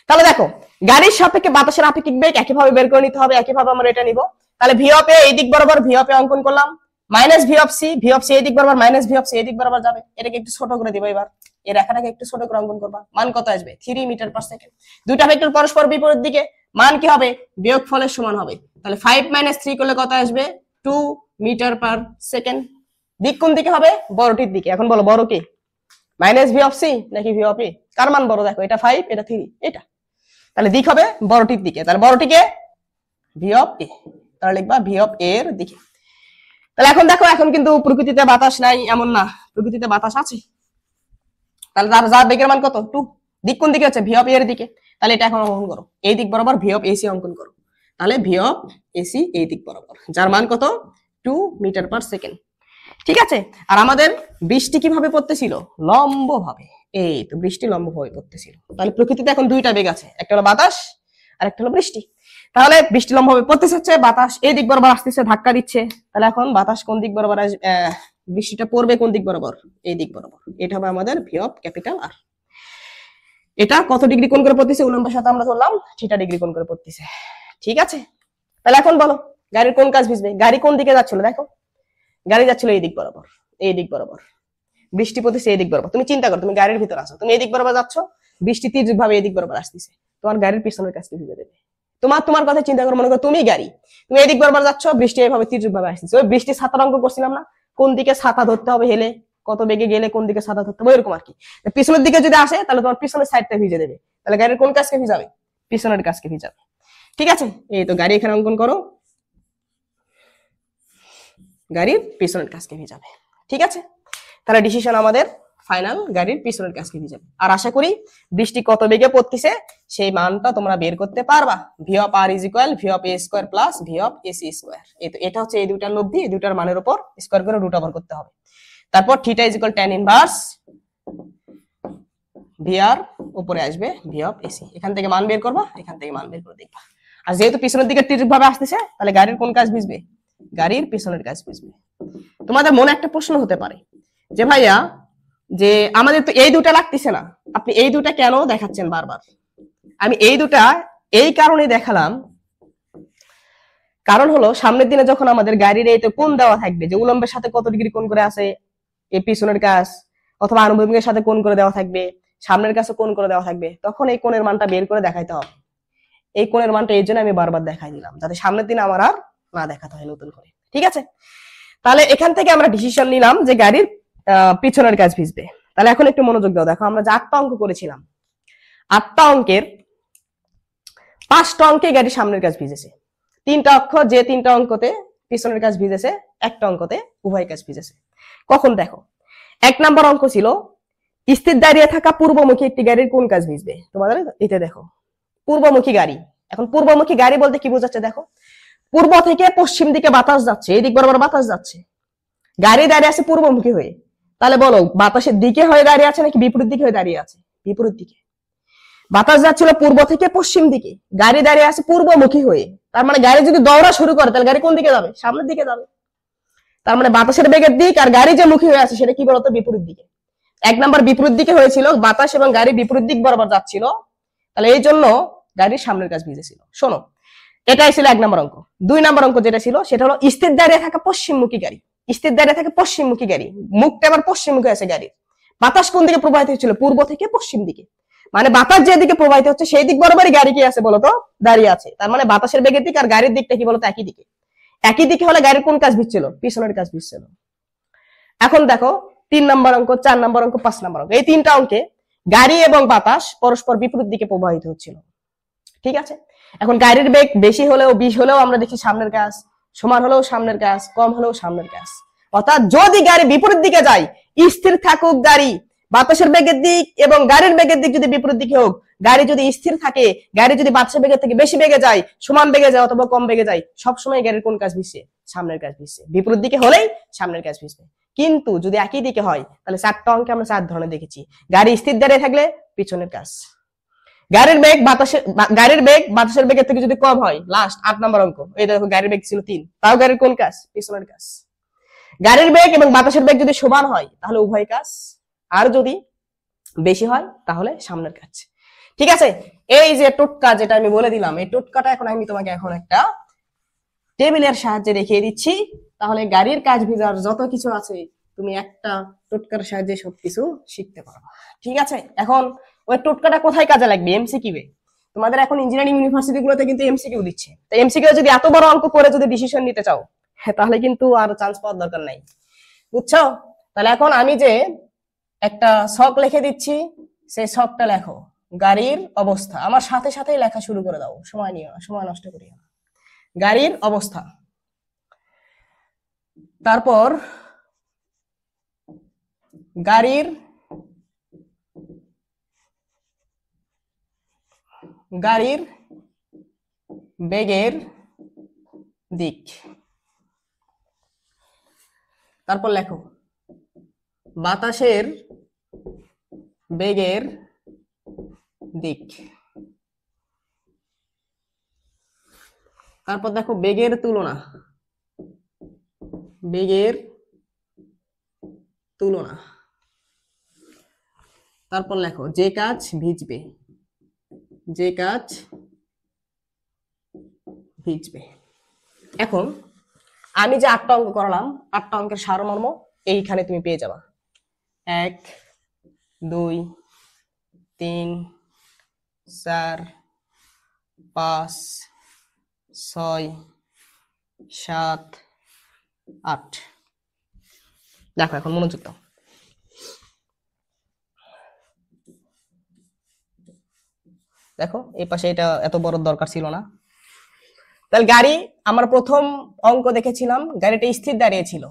তাহলে দেখো, গাড়ির সাপেক্ষে বাতাসের আপেক্ষিক বেগ একইভাবে বের করে নিতে হবে। একইভাবে আমরা এটা নিব। তাহলে ভি অফ এ এই দিক বরাবর ভি অফ এ অঙ্কন করলাম, minus V of C, V of C এই দিক বরাবর মাইনাস ভি অফ সি এই দিক বরাবর যাবে। এটাকে একটু ছোট করে দিব। এবার এই রেখাটাকে একটু ছোট করে অঙ্কন করবা। মান কত আসবে? 3 মিটার পার সেকেন্ড। দুইটা ভেক্টর পরস্পর বিপরীত দিকে, মান কি হবে? বিয়োগফলের সমান হবে। তাহলে 5 - 3 করলে কত আসবে? 2 মিটার পার সেকেন্ড। দিক কোন দিকে হবে? বড়টির দিকে। এখন বলো, বড় কি? মাইনাস ভি অফ সি নাকি ভি অফ এ? কার মান বড়? দেখো, এটা 5, এটা 3, এটা। তাহলে দিক হবে বড়টির দিকে। তাহলে বড়টিকে ভি অফ এ, তাহলে লিখবা ভি অফ এ এর দিকে। তাহলে এখন দেখো, এখন কিন্তু প্রকৃতিতে বাতাস নাই এমন না, প্রকৃতিতে বাতাস আছে। তাহলে তার যা বেগের মান কত 2, দিক কোন দিকে হচ্ছে ভি অফ এ এর দিকে, তাহলে এটা এখন অঙ্কন করো, এই দিক বরাবর ভি অফ এসি অঙ্কন করো, তাহলে ভি অফ এসি এই দিক বরাবর, যার মান কত 2 মিটার পার সেকেন্ড। ঠিক আছে, আর আমাদের বৃষ্টি কিভাবে পড়তেছিল, লম্ব ভাবে, এই তো বৃষ্টি লম্ব ভাবে পড়তেছিল। তাহলে প্রকৃতিতে এখন দুইটা বেগ আছে, একটা হলো বাতাস আর একটা হলো বৃষ্টি। তাহলে বৃষ্টি লম্ব ভাবে পড়তেছে, বাতাস এই দিক বরাবর আসতেছে, ধাক্কা দিচ্ছে, তাহলে এখন বাতাস কোন দিক বরাবর বৃষ্টিটা পড়বে কোন দিক বরাবর, এই দিক বরাবর, এটা হবে আমাদের ভি অফ ক্যাপিটাল আর। এটা কত ডিগ্রি কোণ করে পড়তেছে, উল্লম্বের সাথে আমরা ধরলাম থিটা ডিগ্রি কোণ করে পড়তেছে। ঠিক আছে, তাহলে এখন বলো গাড়ির কোন কাজ ভিজবে, গাড়ি কোন দিকে যাচ্ছিল, দেখো গাড়ি যাচ্ছিল এই দিক বরাবর, এই দিক বরাবর, বৃষ্টি পড়তেছে এই দিক বরাবর। তুমি চিন্তা করো, তুমি গাড়ির ভিতর আছো, তুমি এই দিক বরাবর যাচ্ছ, বৃষ্টি তীর্যক ভাবে এই দিক বরাবর আসতেছে, তোমার গাড়ির পিছনের কাজকে ভিজে দেবে। তোমার কথা চিন্তা করো, মনে করো তুমি গাড়ি, তুমি এই দিক বরাবর যাচ্ছ, বৃষ্টি এইভাবে তীর্যক ভাবে আসতেছে, ওই বৃষ্টি ছাতার অঙ্ক করছিলাম না, কোন দিকে ছাতা ধরতে হবে হেলে, কত বেগে গেলে কোন দিকে ছাতা ধরতে হবে, এরকম আর কি। পিছনের দিকে যদি আসে তাহলে তোমার পিছনের সাইডটা ভিজে দেবে, তাহলে গাড়ির কোন কাজকে ভিজাবে, পিছনের কাজকে ভিজাবে। ঠিক আছে, এই তো গাড়ি এখানে অঙ্কন করো, গাড়ির পিছনের কাজকে ভিজাবে। ঠিক আছে, তাহলে ডিসিশন আমাদের ফাইনাল গাড়ির পিছনের কাজকে ভিজাবে। আর আশা করি বৃষ্টি কত বেগে পড়তেছে সেই মানটা তোমরা বের করতে পারবা। V of R is equal V of A square plus V of AC square. এই তো এটা হচ্ছে এই দুটার লব্ধি, এই দুটার মানের উপর স্কোয়ার করে রুট ওভার করতে হবে। তারপর theta is equal tan inverse V R, উপরে আসবে ভি অফ এসি, এখান থেকে মান বের করবা, এখান থেকে মান বের করে দেখবা। আর যেহেতু পিছনের দিকে তীর্যক ভাবে আসতেছে, তাহলে গাড়ির কোন কাজ ভিজবে, গাড়ির পিছনের কাজ ভিজবে। তোমাদের মনে একটা প্রশ্ন হতে পারে যে ভাইয়া, যে আমাদের তো এই দুটা লাগতেছে না, আপনি এই দুটা কেন দেখাচ্ছেন বারবার? আমি এই দুটা এই কারণে দেখালাম, কারণ হলো সামনের দিনে যখন আমাদের গাড়ির এই তো কোণ দেওয়া থাকবে, যে উলম্বের সাথে কত ডিগ্রি কোণ করে আছে এই পিছনের কাজ, অথবা আনুভূমিকের সাথে কোণ করে দেওয়া থাকবে, সামনের কাছে কোণ করে দেওয়া থাকবে, তখন এই কোণের মানটা বের করে দেখাইতে হবে। এই কোণের মানটা এই জন্য আমি বারবার দেখাই দিলাম, যাতে সামনের দিন আমার আর না দেখাতে হয় নতুন করে। ঠিক আছে, তাহলে এখান থেকে আমরা ডিসিশন নিলাম যে গাড়ির পিছনের কাজ ভিজবে। তাহলে এখন একটু মনোযোগ দাও, দেখো আমরা যে 8টা অঙ্ক করেছিলাম, 8টা অঙ্কের 5টা অঙ্কে গাড়ির সামনের কাজ ভিজেছে, 3টা অক্ষর যে 3টা অঙ্কতে পিছনের কাজ ভিজেছে, একটা অঙ্কতে উভয় কাজ ভিজেছে। কখন দেখো, 1 নম্বর অঙ্ক ছিল স্থির দাঁড়িয়ে থাকা পূর্বমুখী একটি গাড়ির কোন কাজ ভিজবে। তোমাদের এটা দেখো পূর্বমুখী গাড়ি, এখন পূর্বমুখী গাড়ি বলতে কি বোঝাচ্ছে দেখো, পূর্ব থেকে পশ্চিম দিকে বাতাস যাচ্ছে, এই দিক বরাবর বাতাস যাচ্ছে, গাড়ি দাঁড়িয়ে আছে পূর্বমুখী হয়ে, তাহলে বলো বাতাসের দিকে হয়ে দাঁড়িয়ে আছে নাকি বিপরীত দিকে হয়ে দাঁড়িয়ে আছে? বিপরীত দিকে। বাতাস যাচ্ছিল পূর্ব থেকে পশ্চিম দিকে, গাড়ি দাঁড়িয়ে আছে পূর্বমুখী হয়ে, তার মানে গাড়ি যদি দৌড়া শুরু করে তাহলে গাড়ি কোন দিকে যাবে? সামনের দিকে যাবে। তার মানে বাতাসের বেগের দিক আর গাড়ি যে মুখী হয়ে আছে সেটা কি বলতো? বিপরীত দিকে। 1 নম্বর বিপরীত দিকে হয়েছিল, বাতাস এবং গাড়ি বিপরীত দিক বরাবর যাচ্ছিল, তাহলে এই জন্য গাড়ির সামনের কাজ ভিজেছিল। শোনো, এটাই ছিল 1 নম্বর অঙ্ক। 2 নম্বর অঙ্ক যেটা ছিল সেটা হলো স্থির দাঁড়িয়ে থাকা পশ্চিমমুখী গাড়ি, স্থির দাঁড়িয়ে থাকে পশ্চিমমুখী গাড়ি, মুখটা আবার পশ্চিমমুখী আছে গাড়ির, বাতাস কোন দিকে প্রবাহিত হচ্ছিল? পূর্ব থেকে পশ্চিম দিকে, মানে বাতাস যেদিকে প্রবাহিত হচ্ছে সেই দিক বরাবরই গাড়ি কি আছে বলতো? দাঁড়িয়ে আছে। তার মানে বাতাসের বেগের দিক আর গাড়ির দিকটা কি বলতো? একই দিকে। একই দিকে হলে গাড়ির কোন কাজ ভিজছিল? পিছনের কাজ ভিজছিল। এখন দেখো 3 নম্বর অঙ্ক, 4 নম্বর অঙ্ক, 5 নম্বর অঙ্ক, এই 3টা অঙ্কে গাড়ি এবং বাতাস পরস্পর বিপরীত দিকে প্রবাহিত হচ্ছিল। ঠিক আছে, এখন গাড়ির বেগ বেশি হলেও 20 হলেও আমরা দেখি সামনের কাজ, সমান হলেও সামনের কাজ, কম হলেও সামনের কাজ। অর্থাৎ যদি গাড়ি বিপরীত দিকে যায়, স্থির থাকুক গাড়ি, বাতাসের বেগের দিক এবং গাড়ির বেগের দিক যদি বিপরীত দিকে হোক, গাড়ি যদি স্থির থাকে, গাড়ি যদি বাতাসের বেগের থেকে বেশি বেগে যায়, সমান বেগে যায় অথবা কম বেগে যায়, সবসময় গাড়ির কোন কাজ ভিজছে? সামনের কাজ ভিজছে। বিপরীত দিকে হলেই সামনের কাজ ভিজবে। কিন্তু যদি একই দিকে হয় তাহলে 4টা অঙ্কে আমরা 4 ধরনের দেখেছি। গাড়ি স্থির দাঁড়িয়ে থাকলে পিছনের কাজ, গাড়ির বেগ বাতাসের বেগের থেকে যদি কম হয়, লাস্ট 8 নম্বর অঙ্ক, এই দেখো গাড়ির বেগ ছিল 3, তাও গাড়ির কোন কাজ? পিছনের কাজ। গাড়ির বেগ এবং বাতাসের বেগ যদি সমান হয় তাহলে উভয় কাজ, আর যদি বেশি হয় তাহলে সামনের কাজ। ঠিক আছে, এই যে টোটকা যেটা আমি বলে দিলাম, এই টোটকাটা এখন আমি তোমাকে এখন একটা টেবিলের সাহায্যে দেখিয়ে দিচ্ছি, তাহলে গাড়ির কাজ ভিজার যত কিছু আছে তুমি একটা টোটকার সাহায্যে সবকিছু শিখতে পারবে। ঠিক আছে, এখন ওই টোটকাটা কোথায় কাজে লাগবে? এমসিকিউ এ। তোমাদের এখন ইঞ্জিনিয়ারিং ইউনিভার্সিটি গুলোতে কিন্তু এমসিকিউ দিচ্ছে, তো এমসিকিউ যদি এত বড় অঙ্ক করে যদি ডিসিশন নিতে চাও, তাহলে কিন্তু আর চান্স পাওয়ার দরকার নাই, বুঝছো? তাহলে এখন আমি যে একটা ছক লিখে দিচ্ছি, সেই ছকটা লেখো। গাড়ির অবস্থা, আমার সাথে সাথেই লেখা শুরু করে দাও, সময় নিও না, সময় নষ্ট করিও না। গাড়ির অবস্থা, তারপর গাড়ির গাড়ির বেগের দিক। তারপর লেখো বাতাসের বেগের দিক। তারপর দেখো বেগের তুলনা, বেগের তুলনা। তারপর লেখো যে কাজ ভিজবে, যে কাজ ভিজবে। এখন আমি যে 8টা অঙ্ক করালাম, 8টা অঙ্কের সারমর্ম এইখানে তুমি পেয়ে যাবা। 1 2 3 4 5 6 7 8। দেখো এখন মনোযোগ দাও। দেখো এই পাশে এটা এত বড় দরকার ছিল না। তাহলে গাড়ি, আমরা প্রথম অঙ্ক দেখেছিলাম গাড়িটা স্থির দাঁড়িয়ে ছিল,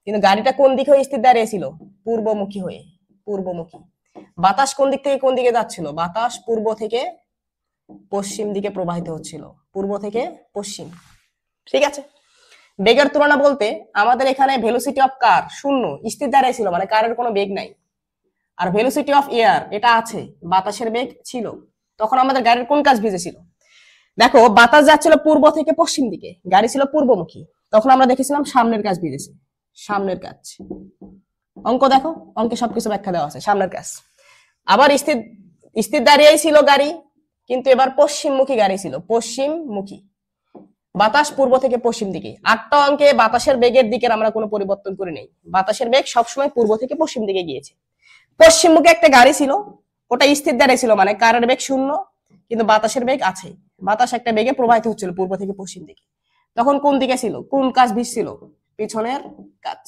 কিন্তু গাড়িটা কোন দিকে হয়ে স্থির দাঁড়িয়ে ছিল? পূর্বমুখী হয়ে, পূর্বমুখী। বাতাস কোন দিক থেকে কোন দিকে যাচ্ছিল? বাতাস পূর্ব থেকে পশ্চিম দিকে প্রবাহিত হচ্ছিল, পূর্ব থেকে পশ্চিম। ঠিক আছে। বেগের তুলনা বলতে আমাদের এখানে ভেলোসিটি অফ কার শূন্য, স্থির দাঁড়িয়ে ছিল, মানে কারের কোনো বেগ নাই। আর ভেলোসিটি অফ এয়ার এটা আছে, বাতাসের বেগ ছিল। তখন আমাদের গাড়ির কোন কাজ ভিজেছিল? দেখো বাতাস যাচ্ছিল পূর্ব থেকে পশ্চিম দিকে, গাড়ি ছিল পূর্বমুখী, তখন আমরা দেখেছিলাম সামনের কাজ ভিজেছে, সামনের কাজ। অঙ্ক দেখো, অঙ্কে সবকিছু ব্যাখ্যা দেওয়া আছে, সামনের কাজ। আবার স্থির স্থির দাঁড়িয়েই ছিল গাড়ি, কিন্তু এবার পশ্চিমমুখী গাড়ি ছিল, পশ্চিমমুখী। বাতাস পূর্ব থেকে পশ্চিম দিকে। 8টা অঙ্কে বাতাসের বেগের দিকের আমরা কোনো পরিবর্তন করি নাই, বাতাসের বেগ সবসময় পূর্ব থেকে পশ্চিম দিকে গিয়েছে। পশ্চিমমুখী একটা গাড়ি ছিল, ওটা স্থির দাঁড়িয়ে ছিল, মানে কারের বেগ শূন্য, কিন্তু বাতাসের বেগ আছে, বাতাস একটা বেগে প্রবাহিত হচ্ছিল পূর্ব থেকে পশ্চিম দিকে। তখন কোন দিকে ছিল, কোন কাজ ভিজছিল? পিছনের কাজ।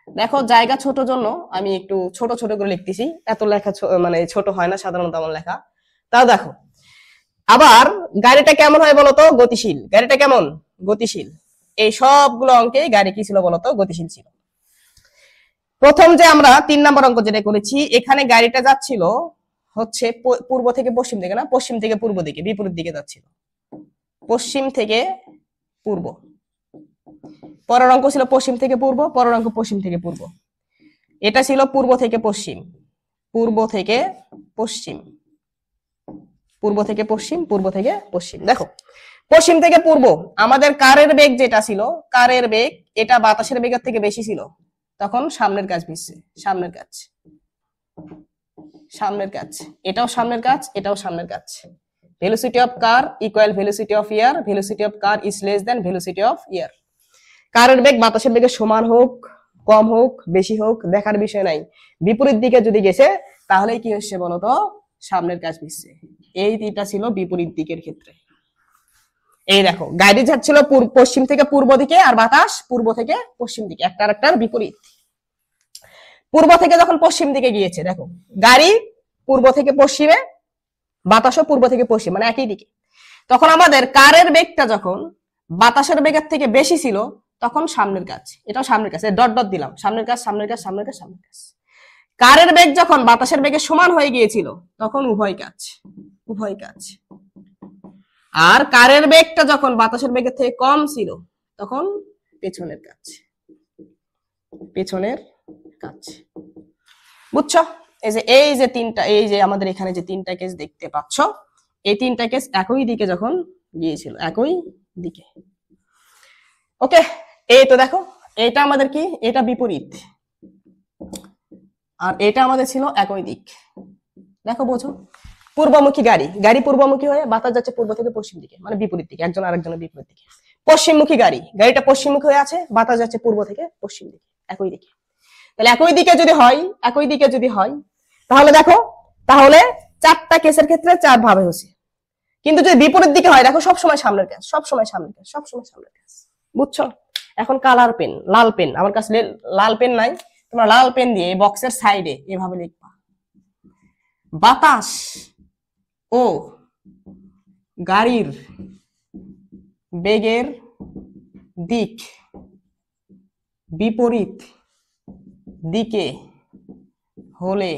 দেখো জায়গা ছোট জন্য আমি একটু ছোট ছোট করে লিখতেছি, এত লেখা মানে ছোট হয় না সাধারণত আমার লেখা। তাও দেখো আবার গাড়িটা কেমন হয় বলতো? গতিশীল। গাড়িটা কেমন? গতিশীল। এই সবগুলো অঙ্কে গাড়ি কি ছিল বলতো? গতিশীল ছিল। প্রথম যে আমরা 3 নম্বর অঙ্ক যেটা করেছি, এখানে গাড়িটা যাচ্ছিল হচ্ছে পূর্ব থেকে পশ্চিম দিকে, না পশ্চিম থেকে পূর্ব দিকে, বিপরীত দিকে যাচ্ছিল, পশ্চিম থেকে পূর্ব। পরের অঙ্ক ছিল পশ্চিম থেকে পূর্ব, পরের অঙ্ক পশ্চিম থেকে পূর্ব। এটা ছিল পূর্ব থেকে পশ্চিম, পূর্ব থেকে পশ্চিম, পূর্ব থেকে পশ্চিম, পূর্ব থেকে পশ্চিম। দেখো পশ্চিম থেকে পূর্ব আমাদের কারের বেগ যেটা ছিল, কারের বেগ এটা বাতাসের বেগের থেকে বেশি ছিল, তখন সামনের কাজ ভিজছে, সামনের কাজ, সামনের কাজ। এটাও সামনের কাজ, এটাও সামনের কাজ। Velocity of car equal velocity of air, velocity of car is less than velocity of air. কারের বেগ বাতাসের বেগের সমান হোক, কম হোক, বেশি হোক, দেখার বিষয় নাই। বিপরীত দিকে যদি গেছে তাহলে কি হচ্ছে বলতো? সামনের কাজ ভিজছে। এই তিনটা ছিল বিপরীত দিকের ক্ষেত্রে। এই দেখো গাড়ি যাচ্ছিল পশ্চিম থেকে পূর্ব দিকে, আর বাতাস পূর্ব থেকে পশ্চিম দিকে, একটা আরেকটার বিপরীত। পূর্ব থেকে যখন পশ্চিম দিকে গিয়েছে, দেখো গাড়ি পূর্ব থেকে পশ্চিমে, বাতাসও পূর্ব থেকে পশ্চিম, মানে একই দিকে। তখন আমাদের কারের বেগটা যখন বাতাসের বেগের থেকে বেশি ছিল, তখন সামনের কাজ, এটাও সামনের কাজ, ডট ডট দিলাম, সামনের কাজ, সামনের কাজ, সামনের কাজ, সামনের কাজ। কারের বেগ যখন বাতাসের বেগের সমান হয়ে গিয়েছিল, তখন উভয় কাজ, উভয় কাজ। আর কারের বেগটা যখন বাতাসের বেগের থেকে কম ছিল, তখন পেছনের কাজ, পেছনের কাজ। বুঝছো? এই যে তিনটা, এই যে আমাদের এখানে যে 3টা কেস দেখতে পাচ্ছ, এই 3টা কেস একই দিকে যখন গিয়েছিল, একই দিকে। ওকে, এই তো দেখো এটা আমাদের কি, এটা বিপরীত, আর এটা আমাদের ছিল একই দিক। দেখো বোঝো, পূর্বমুখী গাড়ি, গাড়ি পূর্বমুখী হয়ে বাতাস যাচ্ছে পূর্ব থেকে পশ্চিম দিকে, মানে বিপরীত দিকে, একজন আরেকজনের বিপরীত দিকে। পশ্চিমমুখী গাড়ি, গাড়িটা পশ্চিমমুখী হয়ে আছে, বাতাস যাচ্ছে পূর্ব থেকে পশ্চিম দিকে, একই দিকে। তাহলে একই দিকে যদি হয়, একই দিকে যদি হয়, তাহলে দেখো, তাহলে 4টা কেসের ক্ষেত্রে 4 ভাবে হচ্ছে। কিন্তু যদি বিপরীত দিকে হয়, দেখো সবসময় সামনের কাজ, সবসময় সামনের কাজ, সবসময় সামনের কাজ। বুঝছো? এখন কালার পেন, লাল পেন, আমার কাছে লাল পেন নাই, তোমরা লাল পেন দিয়ে বক্সের সাইডে এভাবে লিখবা, বাতাস ও গাড়ির বেগের দিক বিপরীত দিকে হলে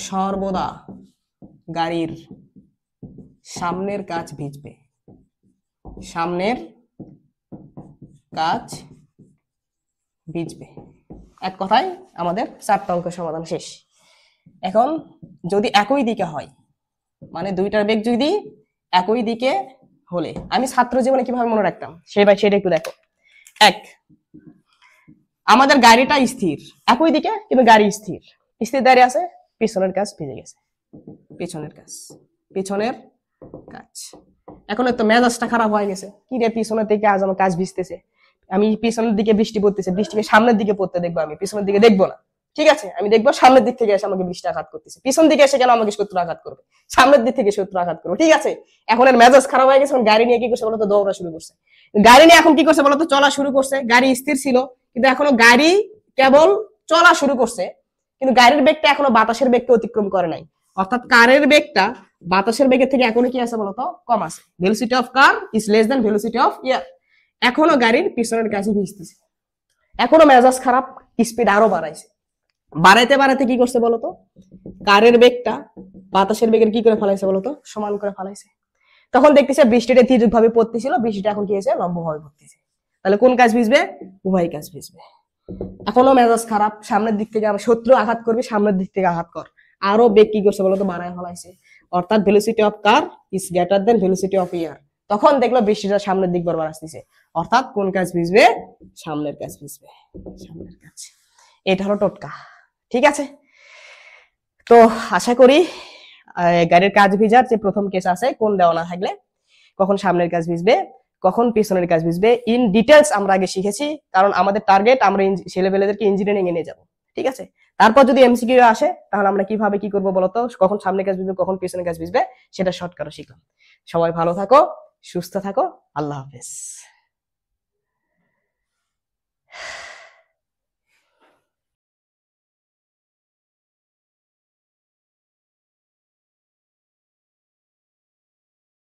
সর্বদা গাড়ির সামনের কাজ ভিজবে, সামনের কাজ ভিজবে। এক কথায় আমাদের 4টা অঙ্কের সমাধান শেষ। এখন যদি একই দিকে হয়, মানে দুইটার বেগ যদি একই দিকে হলে আমি ছাত্র জীবনে কিভাবে মনে রাখতাম সেটা একটু দেখো। এক, আমাদের গাড়িটা স্থির একই দিকে, কিন্তু গাড়ি স্থির দাঁড়িয়ে আছে, পিছনের কাজ ভিজে গেছে, পিছনের কাজ। এখন তো মেজাজটা খারাপ হয়ে গেছে, কি রে পিছনের দিকে আজ আমার কাজ ভিজতেছে, আমি পিছনের দিকে বৃষ্টি পড়তেছে, বৃষ্টিকে সামনের দিকে পড়তে দেখবো, আমি পিছনের দিকে দেখবো না, ঠিক আছে আমি দেখবো সামনের দিক থেকে এসে আমাকে বৃষ্টি আঘাত করতেছে, পিছন দিকে এসে কেন আমাকে শত্রু আঘাত করবে, সামনের দিক থেকে শত্রু আঘাত করবে, ঠিক আছে। এখন এর মেজাজ খারাপ হয়ে গেছে, গাড়ি নিয়ে কি করছে বলতো, দৌড়া শুরু করছে। গাড়ি নিয়ে এখন কি করছে বলতো, চলা শুরু করছে। গাড়ি স্থির ছিল, কিন্তু এখনো গাড়ি কেবল চলা শুরু করছে, কিন্তু গাড়ির বেগটা এখনো বাতাসের বেগকে অতিক্রম করে নাই। অর্থাৎ কারের বেগটা বাতাসের বেগের থেকে এখনো কি আছে বলতো, কম আছে। Velocity of car is less than velocity of air. এখনো গাড়ির পিছনের কাছে ভিজতেছে, এখনো মেজাজ খারাপ, স্পিড আরো বাড়াইছে। বাড়াইতে কি করছে বলতো, কারের বেগটা বাতাসের বেগের কি করে ফেলাইছে বলতো, সমান করে ফেলাইছে। তখন দেখতেছে বৃষ্টিটা তীর ভাবে পড়তেছিল, বৃষ্টিটা এখন কি হয়েছে, লম্ব ভাবে পড়তেছে। তাহলে কোন কাজ ভিজবে, উভয় কাজ ভিজবে। এখনো মেজাজ খারাপ, সামনের দিক থেকে আমার শত্রু আঘাত করবে, সামনের দিক থেকে আঘাত কর, আরো বেগ কি করছে বলতো, বাড়ায় ফেলাইছে। অর্থাৎ velocity of car is greater than velocity of air. তখন দেখলো বৃষ্টিটা সামনের দিক বরাবর আসতেছে, অর্থাৎ কোন কাজ ভিজবে, সামনের কাজ ভিজবে, সামনের কাজ। এটা হলো টোটকা, ঠিক আছে। তো আশা করি গাড়ির কাজ ভিজার যে প্রথম কেস আছে, কোন দেওয়া না থাকলে কখন সামনের কাজ ভিজবে, কখন পিছনের কাজ ভিজবে, ইন ডিটেলস আমরা আগে শিখেছি। কারণ আমাদের টার্গেট আমরা ছেলেপেলেদেরকে ইঞ্জিনিয়ারিং এ নিয়ে যাবো, ঠিক আছে। তারপর যদি এমসিকিউ আসে, তাহলে আমরা কিভাবে কি করবো বলতো, কখন সামনের কাজ ভিজবে, কখন পিছনের কাজ ভিজবে, সেটা শর্টকাটে শিখলাম। সবাই ভালো থাকো, সুস্থ থাকো, আল্লাহ হাফেজ।